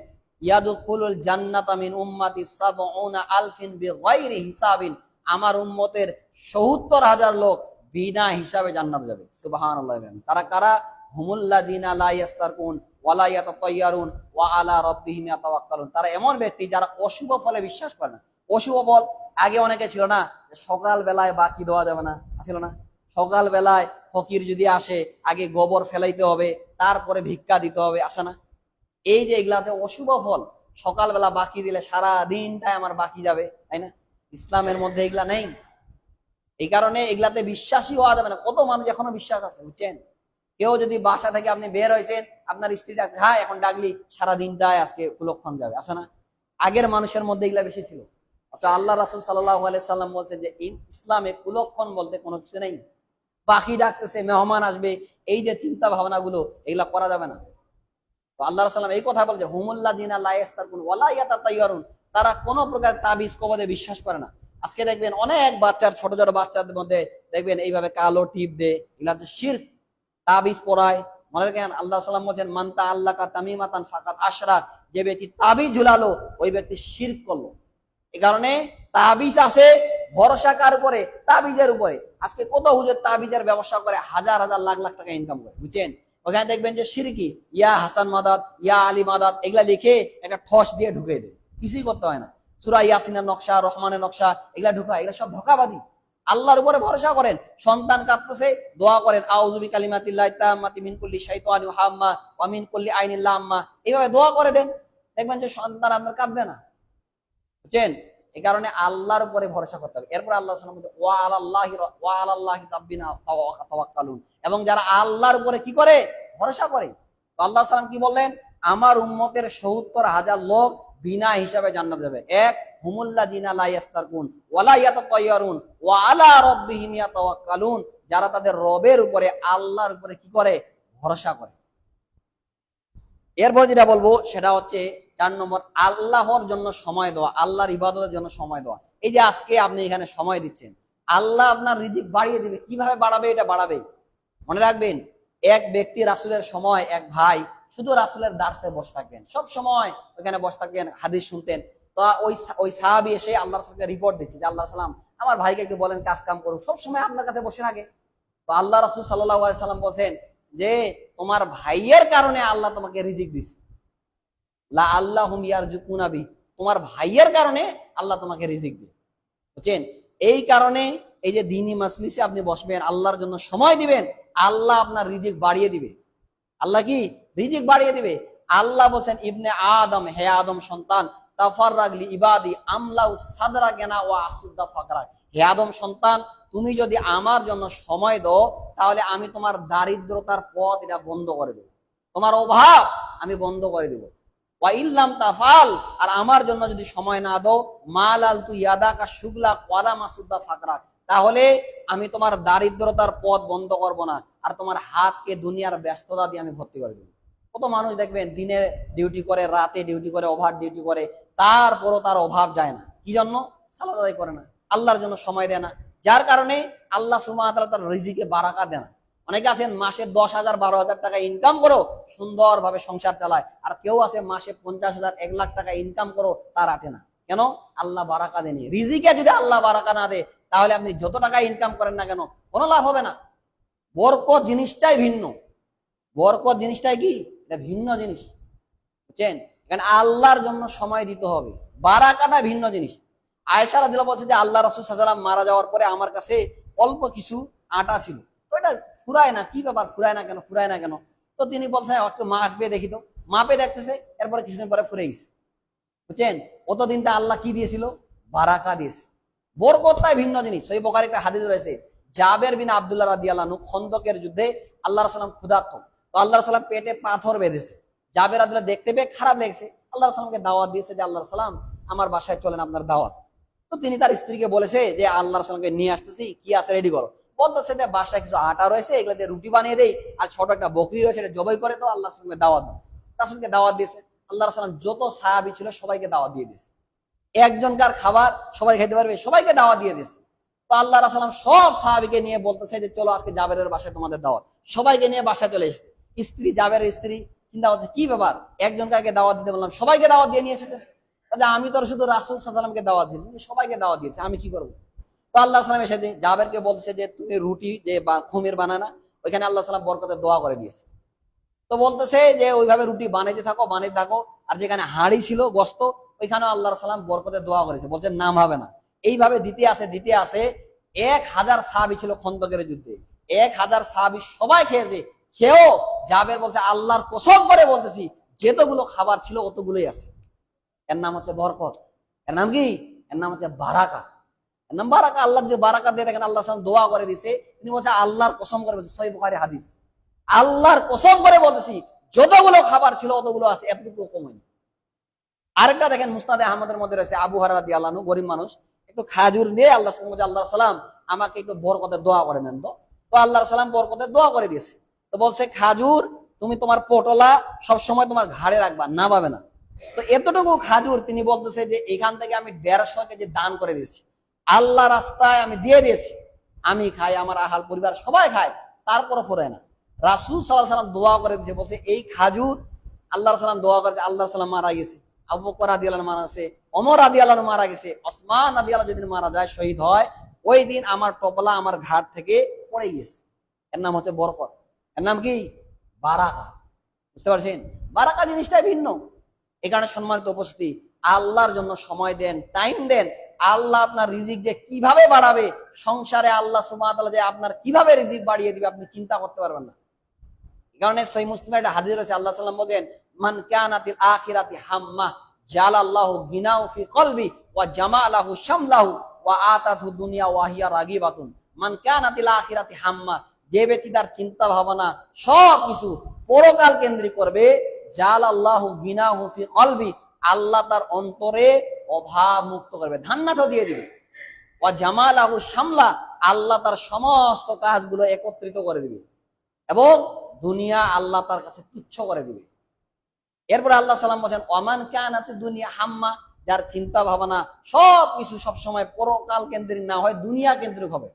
ইয়াদখুলুল জান্নাতা মিন উম্মতি ৭০ আলফিন বিগাইরি হিসাবিন, আমার উম্মতের ৭০,০০০ লোক বিনা হিসাবে জান্নাতে যাবে। সুবহানাল্লাহ। তারা কারা? হুমুল্লাযিনা লা ইয়াস্তারকুন ওয়ালা ইয়াতাতায়্যারুন ওয়া আলা রাব্বিহিম ইয়াতাওয়াক্কালুন, তারা এমন ব্যক্তি যারা অশুভ ফলে বিশ্বাস করে না। অশুভ ফল আগে অনেকে ছিল না, সকাল বেলায় বাকি দেওয়া যাবে না, ছিল না? সকাল বেলায় ফকির যদি আসে আগে গোবর ফেলাইতে হবে, তারপরে ভিক্ষা দিতে হবে, আসে না? এই যে এগুলাতে অশুভ ফল, সকালবেলা বাকি দিলে সারা দিনটাই আমার বাকি যাবে, তাই না? ইসলামের মধ্যে এগুলা নেই। এই কারণে এগুলাতে বিশ্বাসী হওয়া যাবে না। কত মানুষ এখনো বিশ্বাস আছে, বুঝছেন? কেউ যদি বাসা থেকে আপনি বের হয়েছেন, আপনার স্ত্রী ডাকছে, হ্যাঁ এখন ডাকলি সারা দিনটাই আজকে কুলক্ষণ যাবে, আসে না? আগের মানুষের মধ্যে এগুলা বেশি ছিল। আচ্ছা আল্লাহ রাসূল সাল্লাল্লাহু আলাইহি সাল্লাম বলছেন যে ইসলামে কুলক্ষণ বলতে কোনো কিছু নেই। পাখি ডাকতেছে, মেহমান আসবে, এই যে চিন্তা ভাবনা গুলো এগুলা করা যাবে না। তো আল্লাহ রাসূল এই কথা বলছে হুমুল্লাযিনা লা ইয়াস্তারকুন ওয়ালা ইয়াতাতায়্যারুন, তারা কোনো প্রকার তাবিজ কবজে বিশ্বাস করে না। আজকে দেখবেন অনেক বাচ্চার, ছোট ছোট বাচ্চাদের মধ্যে দেখবেন এইভাবে কালো টিপ দেয়, এগুলা হচ্ছে শিরক। তাবিজ পরায়, মনে রাখেন আল্লাহ সাল্লাম বলছেন মান তাআল্লাকা তামিমাতান ফাকাদ আশরাক, যে ব্যক্তি তাবিজ ঝুলালো ওই ব্যক্তি শিরক করলো। এই কারণে তাবিজ আছে, ভরসা কার উপরে? তাবিজের উপরে। আজকে কত হুজুর তাবিজের ব্যবসা করে হাজার হাজার লাখ লাখ টাকা ইনকাম করে, বুঝছেন? ওখানে দেখবেন যে শিরকি ইয়া হাসান মাদাদ, ইয়া আলী মাদাদ, এগুলা লিখে একটা ঠস দিয়ে ঢুকে দেয়, কিছুই করতে হয় না। সূরা ইয়াসিনের নকশা, রহমানের নকশা, এগুলা ঢুকা, এগুলা সব ধোঁকাবাজি। আল্লাহর উপরে ভরসা করেন, সন্তান কাঁদতেছে দোয়া করেন আউযু বিকালিমাতিল্লাহি তাম্মাতি মিন কুল্লি শাইতানিন ওয়া হাম্মা ওয়া মিন কুল্লি আইনিল লাম্মা, এইভাবে দোয়া করে দেন, দেখবেন যে সন্তান আপনার কাঁদবে না, বুঝছেন? এই কারণে আল্লাহর উপরে ভরসা করতে হবে। এরপর আল্লাহ সাল্লাল্লাহু আলাইহি ওয়া আলাল্লাহি রাব্বিনা তাওয়াক্কালুন, এবং যারা আল্লাহর উপরে কি করে? ভরসা করে। তো আল্লাহ সাল্লাম কি বললেন? আমার উম্মতের ৭০,০০০ লোক বিনা হিসাবে জান্নাত যাবে। এক, হুমুল্লাযিনা লা ইস্তারকুন ওয়ালা ইয়াতাতায়্যারুন ওয়া আলা রাব্বিহিম ইয়াতাওয়াক্কালুন, যারা তাদের রবের উপরে, আল্লাহর উপরে কি করে? ভরসা করে। এরপর যেটা বলবো সেটা হচ্ছে ৪ নম্বর, আল্লাহর জন্য সময় দেওয়া, আল্লাহর ইবাদতের জন্য সময় দেওয়া। এই যে আজকে আপনি এখানে সময় দিচ্ছেন, আল্লাহ আপনার রিজিক বাড়িয়ে দিবে। কিভাবে বাড়াবে? এটা বাড়াবে। মনে রাখবেন, এক ব্যক্তি রাসূলের সময়, এক ভাই শুধু রাসূলের দার্সে বসে থাকতেন, সব সময় ওখানে বসে থাকতেন, হাদিস শুনতেন। তো ওই সাহাবী এসে আল্লাহ রাসূলকে রিপোর্ট দিচ্ছে যে আল্লাহ সাল্লাম, আমার ভাইকে একটু বলেন কাজ কাম করুক, সব সময় আপনার কাছে বসে থাকে। তো আল্লাহ রাসূল সাল্লাল্লাহু আলাইহি সাল্লাম বলেন যে তোমার ভাইয়ের কারণে আল্লাহ তোমাকে রিজিক দিছে। লা আল্লাহুম ইয়ারজুকুনা বি, তোমার ভাইয়ের কারণে আল্লাহ তোমাকে রিজিক দিবে। বুঝছেন? এই কারণে এই যে দ্বীনি মাজলিসে আপনি বসবেন, আল্লাহর জন্য সময় দিবেন, আল্লাহ আপনার রিজিক বাড়িয়ে দিবে। আল্লাহ কি রিজিক বাড়িয়ে দিবে? আল্লাহ বলেন, ইবনে আদম, হে আদম সন্তান, তাফাররাগ লি ইবাদি আমলাউ সাদরা গানা ওয়া আসুদ্দা ফাকরা, হে আদম সন্তান, তুমি যদি আমার জন্য সময় দাও তাহলে আমি তোমার দারিদ্রতার পথ এটা বন্ধ করে দেব, তোমার অভাব আমি বন্ধ করে দেব। ওয়া ইল্লাম তাফাল, আর আমার জন্য যদি সময় না দাও, মালাল তু ইয়াদাকা শুগলা ওয়ালা মাসুদ্দা ফাকরা, তাহলে আমি তোমার দারিদ্রতার পথ বন্ধ করব না, আর তোমার হাতকে দুনিয়ার ব্যস্ততা দিয়ে আমি ভর্তি করে দেব। কত মানুষ দেখবেন দিনে ডিউটি করে, রাতে ডিউটি করে, ওভার ডিউটি করে, তারপরও তার অভাব যায় না। কি জন্য? সালাত আদায় করে না, আল্লাহর জন্য সময় দেয় না, যার কারণে আল্লাহ সুবহানাহু ওয়া তাআলা তার রিজিকে বারাকা দেয় না। অনেকে আছেন মাসে 10,000 12,000 টাকা ইনকাম করো, সুন্দরভাবে সংসার চালায়, আর কেউ আছে মাসে 50,000 1 লাখ টাকা ইনকাম করো, তার আটে না। কেন? আল্লাহ বারাকা দেয়নি। রিজিকে যদি আল্লাহ বারাকা না দেয়, তাহলে আপনি যত টাকা ইনকাম করেন না কেন, কোনো লাভ হবে না। বরকত জিনিসটাই ভিন্ন। বরকত জিনিসটাই কি? এটা ভিন্ন জিনিস। বুঝছেন? কারণ আল্লাহর জন্য সময় দিতে হবে, বারাকাটা ভিন্ন জিনিস। আয়েশা রাদিয়াল্লাহু বলছে যে আল্লাহ রাসূল সাল্লাল্লাহু আলাইহি ওয়াসাল্লাম মারা যাওয়ার পরে আমার কাছে অল্প কিছু আটা ছিল, তো এটা ফুরায় না, কি ব্যাপার, ফুরায় না কেন, ফুরায় না কেন? তো তিনি বলছেন একটু মাপে দেখি, তো মাপে দেখতেছে, এরপরে কিছুদিন পরে ফুরে গেছে। বুঝছেন? অতদিন তো আল্লাহ কি দিয়েছিল? বারাকা দিয়েছে। বরকতটাই ভিন্ন জিনিস। সহিহ বুখারীর একটা হাদিস রয়েছে, জাবের বিন আব্দুল্লাহ রাদিয়াল্লাহু আনহু খন্দকের যুদ্ধে আল্লাহ রাসূল সাল্লাল্লাহু আলাইহি ওয়াসাল্লাম ক্ষুধার্ত, তো আল্লাহ রাসূল সাল্লাল্লাহু আলাইহি ওয়াসাল্লাম পেটে পাথর বেঁধেছে। জাবের রাদিয়াল্লাহু দেখতে পেয়ে খারাপ লেগেছে, আল্লাহ রাসূল সাল্লাল্লাহু আলাইহি ওয়াসাল্লামকে দাওয়াত দিয়েছে যে আল্লাহ রাসূল সাল্লাম আমার বাসায় চলেন, আপনার দাওয়াত। তো তিনি তার স্ত্রীকে বলেছে যে আল্লাহ রাসূল সাল্লাল্লাহু আলাইহি ওয়াসাল্লামকে নিয়ে আসতেছি, কি আছে রেডি করো। বলতেছে যে বাসায় কিছু আটা রয়েছে, এগুলো দিয়ে রুটি বানিয়ে দেই, আর ছোট একটা বকরি রয়েছে, এটা জবাই করে তো আল্লাহ রাসূলকে দাওয়াত দাও। রাসূলকে দাওয়াত দিয়েছে। আল্লাহ রাসূল সাল্লাল্লাহু আলাইহি ওয়াসাল্লাম যত সাহাবী ছিল সবাইকে দাওয়াত দিয়ে দিয়েছে। একজনকার খাবার সবাই খেতে পারবে, সবাইকে দাওয়াত দিয়ে দিয়েছে। তো আল্লাহ রাসূল সাল্লাল্লাহু আলাইহি ওয়াসাল্লাম সব সাহাবীকে নিয়ে বলতেছে যে চলো আজকে জাবেরের বাসায় তোমাদের দাওয়াত। সবাইকে নিয়ে বাসায় চলে এসেছে। স্ত্রী, জাবেরের স্ত্রী চিন্তা করছে কি ব্যাপার, একজনকে আগে দাওয়াত দিতে বললাম, সবাইকে দাওয়াত দিয়ে নিয়ে এসেছে। আমি তো শুধু রাসূল সাল্লাল্লাহু আলাইহি ওয়াসাল্লামকে দাওয়াত দিয়েছি, সবাইকে দাওয়াত দিয়েছে, আমি কি করবো? তো আল্লাহ সাল্লাম এসে জাবেরকে বলছে যে তুমি রুটি যে খুমির বানানা, ওইখানে আল্লাহ সাল্লাম বরকতের দোয়া করে দিয়েছে। তো বলতেছে যে ওইভাবে রুটি বানাইতে থাকো, বানাইতে থাকো, আর যেখানে হাঁড়ি ছিল গোশত, ওইখানে আল্লাহ সাল্লাম বরকতের দোয়া করেছে, বলছে নাম হবে না। এইভাবে দিতে আসে 1000 সাহাবী ছিল খন্দকের যুদ্ধে, 1000 সাহাবী সবাই খেয়েছে। খেয়েও জাবের বলছে আল্লাহর কসম করে বলতেছি যেতগুলো খাবার ছিল অতগুলোই আছে। এর নাম হচ্ছে বরকত। এর নাম কি? এর নাম হচ্ছে বারাকা। এর নাম বারাকা। আল্লাহ যে বারাকা দিয়ে দেখেন আল্লাহ সাল্লাম দোয়া করে দিছে, তিনি বলছে আল্লাহর কসম করে বলছে, সহিহ বুখারী হাদিস, আল্লাহর কসম করে বলতেছি যতগুলো খাবার ছিল অতগুলো আছে, এতটুকু কমেনি। আরেকটা দেখেন মুসনাদে আহমদের মধ্যে রয়েছে, আবু হুরায়রা রাদিয়াল্লাহু আনহু, গরীব মানুষ, একটু খাজুর দিয়ে আল্লাহ সাল্লাম আমাকে একটু বরকতের দোয়া করে দেন। তো আল্লাহ সাল্লাম বরকতের দোয়া করে দিয়েছে। তো বলছে খাজুর তুমি তোমার পটলা সবসময় তোমার ঘাড়ে রাখবা, না পাবে না। তো এতটুকু খাজুর তিনি বলতেছে যে এখান থেকে আমি 150 কেজি দান করে দিয়েছি, আল্লাহ রাস্তায় আমি দিয়ে দিয়েছি, আমি খাই, আমার আহাল পরিবার সবাই খায়, তারপরও ফুরায় না। রাসূল সাল্লাল্লাহু আলাইহি ওয়াসাল্লাম দোয়া করে দিয়েছে, বলছে এই খাজুর, আল্লাহ সাল্লাম দোয়া করেছে, আল্লাহ সাল্লাম মারা গেছে, আবু বকর রাদিয়াল্লাহু আনহু মারা গেছে, ওমর রাদিয়াল্লাহু আনহু মারা গেছে, ওসমান রাদিয়াল্লাহু যেদিন মারা যায়, শহীদ হয়, ওই দিন আমার টপলা আমার ঘাট থেকে পড়ে গেছে। এর নাম হচ্ছে বরকত। এর নাম কি? বারাকা। বুঝতে পারছেন? বারাকা জিনিসটাই ভিন্ন। এই কারণে সম্মানিত উপস্থিতি, আল্লাহর জন্য সময় দেন, টাইম দেন। আল্লাহ আপনার রিজিক যে কিভাবে বাড়াবে, সংসারে আল্লাহ সুবহানাহু ওয়া তাআলা যে আপনার কিভাবে রিজিক বাড়িয়ে দিবে আপনি চিন্তা করতে পারবেন না। এই কারণে সহিহ মুসলিমে একটা হাদিস রয়েছে, আল্লাহ সাল্লাম বলেন মান কানাতিল আখিরাতি হাম্মা জালাল্লাহু গিনাহু ফি কলবি ওয়া জামালাহু শামলাহু ওয়া আতাতহু দুনিয়া ওয়া হিয়া রাগিবাতুন। মান কানাতিল আখিরাতি হাম্মা, যে ব্যক্তি তার চিন্তা ভাবনা সব কিছু পরকাল কেন্দ্রিক করবে, জালাল্লাহু গিনাহু ফি কলবি, আল্লাহ তার অন্তরে অভাব মুক্ত করবে, ধান্নাটা দিয়ে দিবে। ওয়া জামালাহু শামলা, আল্লাহ তার সমস্ত কাজগুলো একত্রিত করে দিবে এবং দুনিয়া আল্লাহ তার কাছে তুচ্ছ করে দিবে। এরপরে আল্লাহ সাল্লাম বলেন ওয়ামান কানাতি দুনিয়া হাম্মা, যার চিন্তা ভাবনা সবকিছু সবসময় পরকাল কেন্দ্রিক না হয় দুনিয়া কেন্দ্রিক হবে,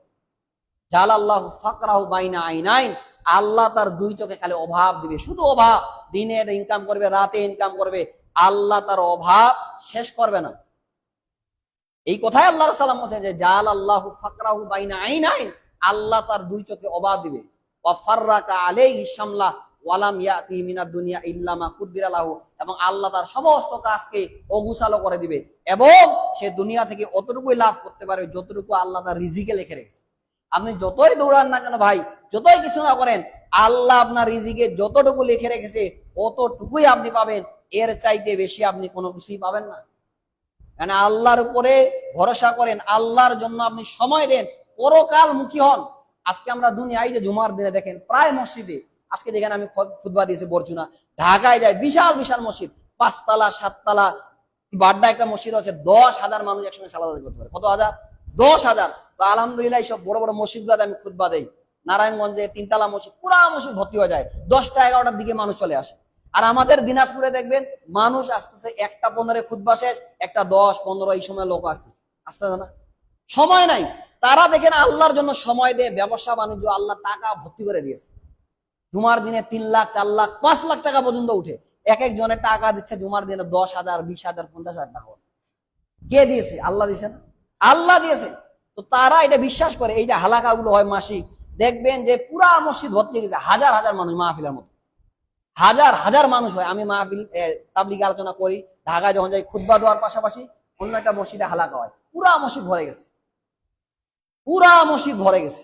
জালাল্লাহু ফাকরাহু বাইনা আইনাইন, আল্লাহ তার দুই চোখে খালি অভাব দিবে, শুধু অভাব। দিনে ইনকাম করবে, রাতে ইনকাম করবে, আল্লাহ তার অভাব শেষ করবে না। এই কথাই আল্লাহ সাল্লাম বলছেন যে জালাল্লাহু ফাকরাহু বাইনা আইনাইন, আল্লাহ তার দুই চোখে অভাব দিবে। ওয়া ফাররাকা আলাইহি শামলা ওয়ালাম ইয়াতি মিনাদ দুনিয়া ইল্লা মা কুদ্দিরা লাহু, এবং আল্লাহ তার সমস্ত কাজকে অগুছালো করে দিবে এবং সে দুনিয়া থেকে অতটুকুই লাভ করতে পারবে যতটুকু আল্লাহ তার রিজিকে লিখে রেখেছে। আপনি যতই দৌড়ান না কেন ভাই, যতই কিছু না করেন, আল্লাহ আপনার রিজিকে যতটুকু লিখে রেখেছে অতটুকুই আপনি পাবেন, এর চাইতে বেশি আপনি কোনো কিছুই পাবেন না। মানে আল্লাহর উপরে ভরসা করেন, আল্লাহর জন্য আপনি সময় দেন, পরকাল মুখী হন। আজকে আমরা দুনিয়ায় যে জুমার দিনে দেখেন প্রায় মসজিদে, আজকে দেখেন আমি খুতবা দিয়েছি বরচুনা, ঢাকায় যায় বিশাল বিশাল মসজিদ, 5 তলা 7 তলা, বাড্ডা একটা মসজিদ আছে, 10,000 মানুষ একসঙ্গে সালাত আদায় করতে পারে। কত হাজার? 10,000। তো আলহামদুলিল্লাহ এইসব বড় বড় মসজিদগুলোতে আমি খুতবা দেই। নারায়ণগঞ্জে 3 তলা মসজিদ, পুরা মসজিদ ভর্তি হয়ে যায়, 10টা 11টার দিকে মানুষ চলে আসে। আর আমাদের দিনাজপুরে দেখবেন মানুষ আসতেছে 1টা 15 খুতবা শেষ, 1টা 10 15 এই সময় লোক আসতেছে, আসতেছে না, সময় নাই। তারা দেখেন আল্লাহর জন্য সময় দেয়, ব্যবসা বাণিজ্য আল্লাহ টাকা ভর্তি করে দিয়েছে। জুমার দিনে 3 লাখ 4 লাখ 5 লাখ টাকা পর্যন্ত উঠে, এক একজনের টাকা দিচ্ছে জুমার দিনে 10,000 20,000 50,000 টাকা। কে দিয়েছে? আল্লাহ দিয়েছে না? আল্লাহ দিয়েছে। তো তারা এটা বিশ্বাস করে, এই যে হালাকাগুলো হয় মাসিক, দেখবেন যে পুরা মসজিদ ভর্তি গেছে, হাজার হাজার মানুষ মাহফিলের মতো, হাজার হাজার মানুষ হয়। আমি মাহফিল তাবলিগ আলোচনা করি, ঢাকায় যখন যাই খুতবা দেওয়ার পাশাপাশি অন্য একটা মসজিদে হালাকা হয়, পুরা মসজিদ ভরে গেছে, পুরা মসজিদ ভরে গেছে,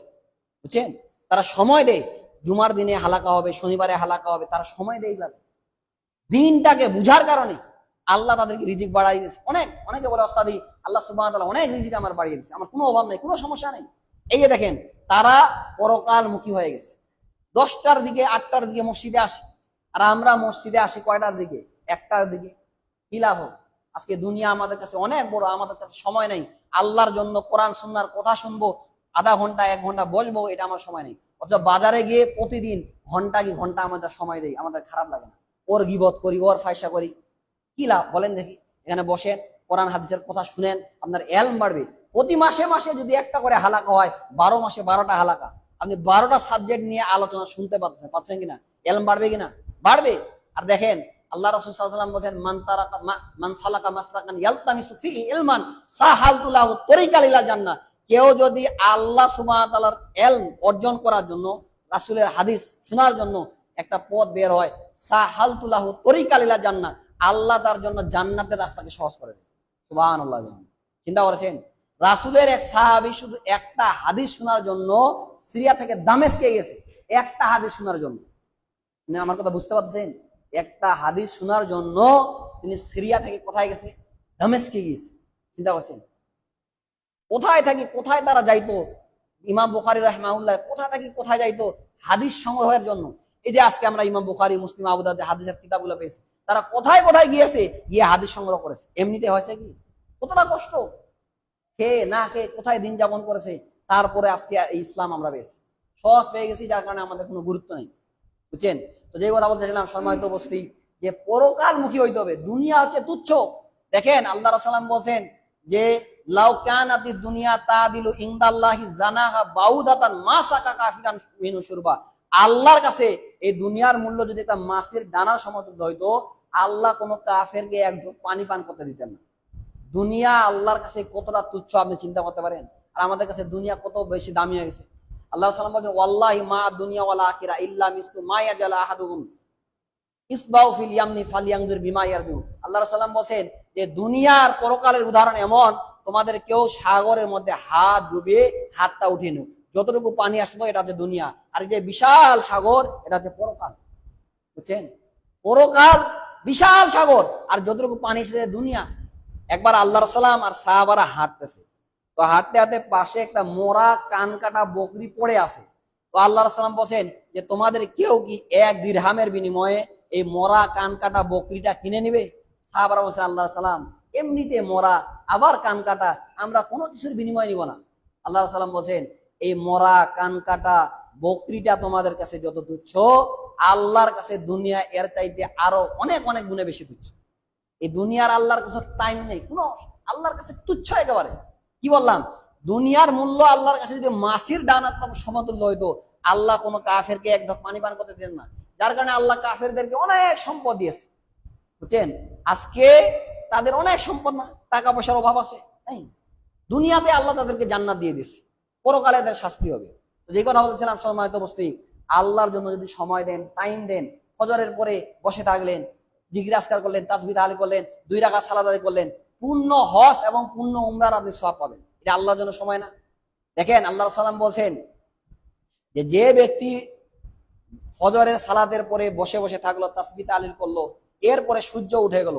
বুঝছেন? তারা সময় দেয়, জুমার দিনে হালাকা হবে, শনিবারে হালাকা হবে, তারা সময় দেয় এইভাবে দিনটাকে বুঝার কারণে। আল্লাহ তাদেরকে রিজিক বাড়াই দিয়েছে। অনেকে বলে ওস্তাদি আল্লাহ সুবহানাহু ওয়া তাআলা অনেক রিজিক আমার বাড়িয়ে দিয়েছে, আমার কোনো অভাব নেই, কোনো সমস্যা নেই। এই যে দেখেন তারা পরকালমুখী হয়ে গেছে। 10টার দিকে 8টার দিকে মসজিদে আসে, আর আমরা মসজিদে আসি কয়টার দিকে? 1টার দিকে। কি লাভ হবে? আজকে দুনিয়া আমাদের কাছে অনেক বড়, আমাদের কাছে সময় নেই আল্লাহর জন্য কোরআন সুন্নাহর কথা শুনবো, আধা ঘন্টা 1 ঘন্টা বসবো, এটা আমার সময় নেই। অথচ বাজারে গিয়ে প্রতিদিন ঘন্টা কি ঘন্টা আমাদের সময় দেই, আমাদের খারাপ লাগে না? ওর গীবত করি, ওর ফায়সা করি, কি লাভ বলেন দেখি? এখানে বসেন, কোরআন হাদিসের কথা শুনেন, আপনার এলম বাড়বে। প্রতি মাসে মাসে যদি একটা করে হালাকা হয়, 12 মাসে 12টা হালাকা, আপনি 12টা সাবজেক্ট নিয়ে আলোচনা শুনতে পাচ্ছেন কিনা? এলম বাড়বে কিনা? বাড়বে। আর দেখেন আল্লাহ রাসূল সাল্লাল্লাহু আলাইহি ওয়াসাল্লাম বলেন মান সালাকা মাসলাকান ইয়ালতামিসু ফিহি ইলমান সাহালতু লাহু তরিকাল ইলা জান্নাহ, কেউ যদি আল্লাহ সুবহানাহু ওয়া তাআলার ইলম অর্জন করার জন্য, রাসূলের হাদিস শোনার জন্য একটা পথ বের হয়, সাহালতু লাহু তরিকাল ইলা জান্নাহ, আল্লাহ তার জন্য জান্নাতের রাস্তাকে সহজ করে দেয়। সুবহানাল্লাহ। চিন্তা করেছেন, রাসূলের এক সাহাবী শুধু একটা হাদিস শোনার জন্য সিরিয়া থেকে দামেস্কে গেছে, একটা হাদিস শোনার জন্য। আমার কথা বুঝতে পারছেন? একটা হাদিস শোনার জন্য তিনি সিরিয়া থেকে কোথায় গেছে? দামেস্কে গেছে। চিন্তা করছেন কোথায় থাকি কোথায় তারা যাইতো, ইমাম বুখারী রাহিমাহুল্লাহ কোথা থেকে কোথায় যাইতো হাদিস সংগ্রহের জন্য। এই যে আজকে আমরা ইমাম বুখারী, মুসলিম, আবু দাউদ হাদিসের কিতাবগুলো পেয়েছি, তারা কোথায় কোথায় গিয়েছে, গিয়ে হাদিস সংগ্রহ করেছে। এমনিতে হয়েছে কি? কতটা কষ্ট, খেয়ে না খেয়ে কোথায় দিন যাপন করেছে, তারপরে আজকে এই ইসলাম আমরা পেয়েছি, সহজ পেয়ে গেছি, যার কারণে আমাদের কোনো গুরুত্ব নেই। বুঝছেন? তো যে কথা বলতেছিলাম, সম্মানিত উপস্থিতি, যে পরকালমুখী হইতে হবে, দুনিয়া হচ্ছে তুচ্ছ। দেখেন আল্লাহ রাসূল বলছেন যে লাউ কানাতিদ দুনিয়া তাদিলু ইনদাল্লাহি জানাহা বাউদাতান মা সাকা কাফিরান মিনু শুরবা, আল্লাহর কাছে এই দুনিয়ার মূল্য যদি একটা মাছের দানার সমতুল্য হইতো, আল্লাহ কোনো কাফেরকে এক ঢোক পানি পান করতে দিতেন না। দুনিয়া আল্লাহর কাছে কতটা তুচ্ছ আপনি চিন্তা করতে পারেন? আর আমাদের কাছে দুনিয়া কত বেশি দামি হয়ে গেছে। আল্লাহ সাল্লাম বলেন ওয়াল্লাহি মা দুনিয়া ওয়াল আখিরা ইল্লা মিসলু মা ইয়াজালা আহাদুকুম ইসবাউ ফিল ইয়ামনি ফালিয়ানজুর বিমা ইয়ারজু। আল্লাহ সাল্লাম বলেন যে দুনিয়ার পরকালের উদাহরণ এমন, তোমাদের কেউ সাগরের মধ্যে হাত ডুবিয়ে হাতটা উঠিয়ে নিও, যতটুকু পানি আসতো এটা হচ্ছে দুনিয়া, আর এই যে বিশাল সাগর এটা হচ্ছে পরকাল। বুঝছেন? পরকাল বিশাল সাগর, আর যতটুকু পানি এসেছে দুনিয়া। একবার আল্লাহ সাল্লাম আর সাহাবারা হাঁটতেছে, তো হাঁটতে হাঁটতে পাশে একটা মোরা কান কাটা বকরি পড়ে আছে। তো আল্লাহ সাল্লাম বলছেন যে তোমাদের কেউ কি 1 দিরহামের বিনিময়ে এই মরা কান কাটা বকরিটা কিনে নিবে? সাহাবারা বলছেন আল্লাহ সালাম এমনিতে মরা আবার কান কাটা, আমরা কোনো কিছুর বিনিময় নিব না। আল্লাহ সাল্লাম বলছেন এই মরা কান কাটা বকরিটা তোমাদের কাছে যত তুচ্ছ, আল্লাহর কাছে দুনিয়া এর চাইতে আরো অনেক অনেক গুণে বেশি তুচ্ছ। এই দুনিয়ার আল্লাহর কাছে টাইম নেই, কোনো আল্লাহর কাছে তুচ্ছ একেবারে। কি বললাম, দুনিয়ার মূল্য আল্লাহর কাছে যদি মাসির ডানার সমতুল্য হইতো, আল্লাহ কোনো কাফেরকে এক ঢোক পানি পান করতে দেন না। যার কারণে আল্লাহ কাফেরদেরকে অনেক সম্পদ দিয়েছে, বুঝছেন? আজকে তাদের অনেক সম্পদ না, টাকা পয়সার অভাব আছে, তাই দুনিয়াতে আল্লাহ তাদেরকে জান্নাত দিয়ে দিয়েছে, পরকালে তাদের শাস্তি হবে। যে কথা বলছিলাম সম্মানিত উপস্থিতি, আল্লাহর জন্য যদি সময় দেন, টাইম দেন, ফজরের পরে বসে থাকলেন, জিকির আজকার করলেন, তাসবিহ তাহলিল করলেন, 2 রাকাত সালাত আদায় করলেন, পূর্ণ হজ এবং পূর্ণ উমরার আপনি সওয়াব পাবেন। এটা আল্লাহর জন্য সময় না? দেখেন আল্লাহ সাল্লাম বলছেন যে ব্যক্তি ফজরের সালাতের পরে বসে বসে থাকলো, তাসবিহ তাহলিল করলো, এরপরে সূর্য উঠে গেল,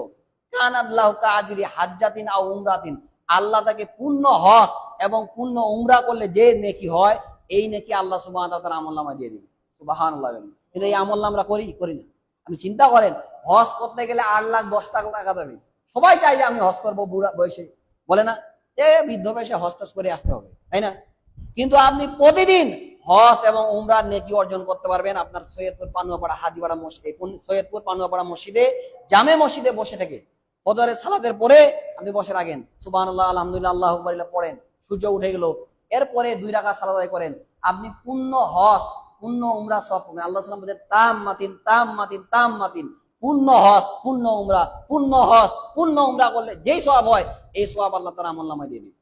কানাল্লাহু কাআজরি হাজ্জাতিন আও উমরাতিন, আল্লাহ তাকে পূর্ণ হজ এবং পূর্ণ উমরা করলে যে নেকি হয়, এই নেকি আল্লাহ সুবহানাহু ওয়া তাআলা আমলনামায় দিয়ে দিবেন। সুবহানাল্লাহ। কিন্তু এই আমল আমরা করি না। আপনি চিন্তা করেন, হজ করতে গেলে 8 লাখ 10 লাখ টাকা যাবে। সবাই চাই যে আমি হজ করবো বুড়া বয়সে, বলে না যে বৃদ্ধ বয়সে হজ টজ করে আসতে হবে, তাই না? কিন্তু আপনি প্রতিদিন হজ এবং উমরার নেকি অর্জন করতে পারবেন আপনার সৈয়দপুর পানুয়াপাড়া হাজিপাড়া মসজিদে, সৈয়দপুর পানুয়াপাড়া মসজিদে, জামে মসজিদে বসে থেকে ফজরের সালাতের পরে আপনি বসে থাকেন, সুবহানাল্লাহ আলহামদুলিল্লাহ আল্লাহু আকবার পড়েন, সূর্য উঠে গেল, এরপরে 2 রাকাত সালাত আদায় করেন, আপনি পূর্ণ হজ পূর্ণ উমরা সব পাবেন। আল্লাহ সাল্লাম বলেন তাম মাতিন, পূর্ণ হজ পূর্ণ উমরা, পূর্ণ হজ পূর্ণ উমরা করলে যেই সওয়াব হয়, এই সওয়াব আল্লাহ তাআলা আমলনামায় দিয়ে দিবেন।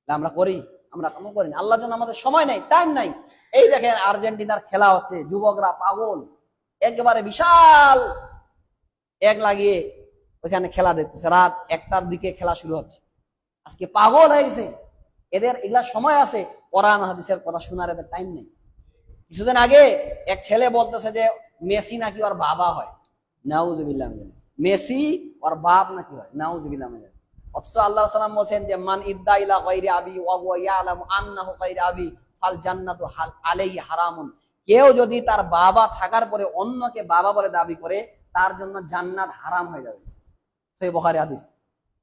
আমরা করি? আমরা কেমন করি না? আল্লাহর জন্য আমাদের সময় নাই, টাইম নাই। এই দেখেন আর্জেন্টিনার খেলা হচ্ছে, যুবকরা পাগল, একেবারে বিশাল এক লাগিয়ে ওইখানে খেলা দেখতেছে, রাত 1টার দিকে খেলা শুরু হচ্ছে। আজকে পাগল হয়ে গেছে, এদের এগুলা সময় আছে, কোরআন হাদিসের কথা শোনার এদের টাইম নেই। কিছুদিন আগে এক ছেলে বলতেছে যে মেসি নাকি ওর বাবা হয়, নাউজুবিল্লাহ, মেসি ওর বাপ নাকি হয়, নাউজুবিল্লাহ। অথচ আল্লাহ সাল্লাম বলছেন যে মান ইদ্দা ইলা গায়রি আবি ওয়া হুয়া ইয়ালামু আন্নাহু গায়রু আবি ফাল জান্নাতু আলাইহি হারামুন, কেউ যদি তার বাবা থাকার পরে অন্যকে বাবা বলে দাবি করে, তার জন্য জান্নাত হারাম হয়ে যাবে। সহিহ বুখারী হাদিস।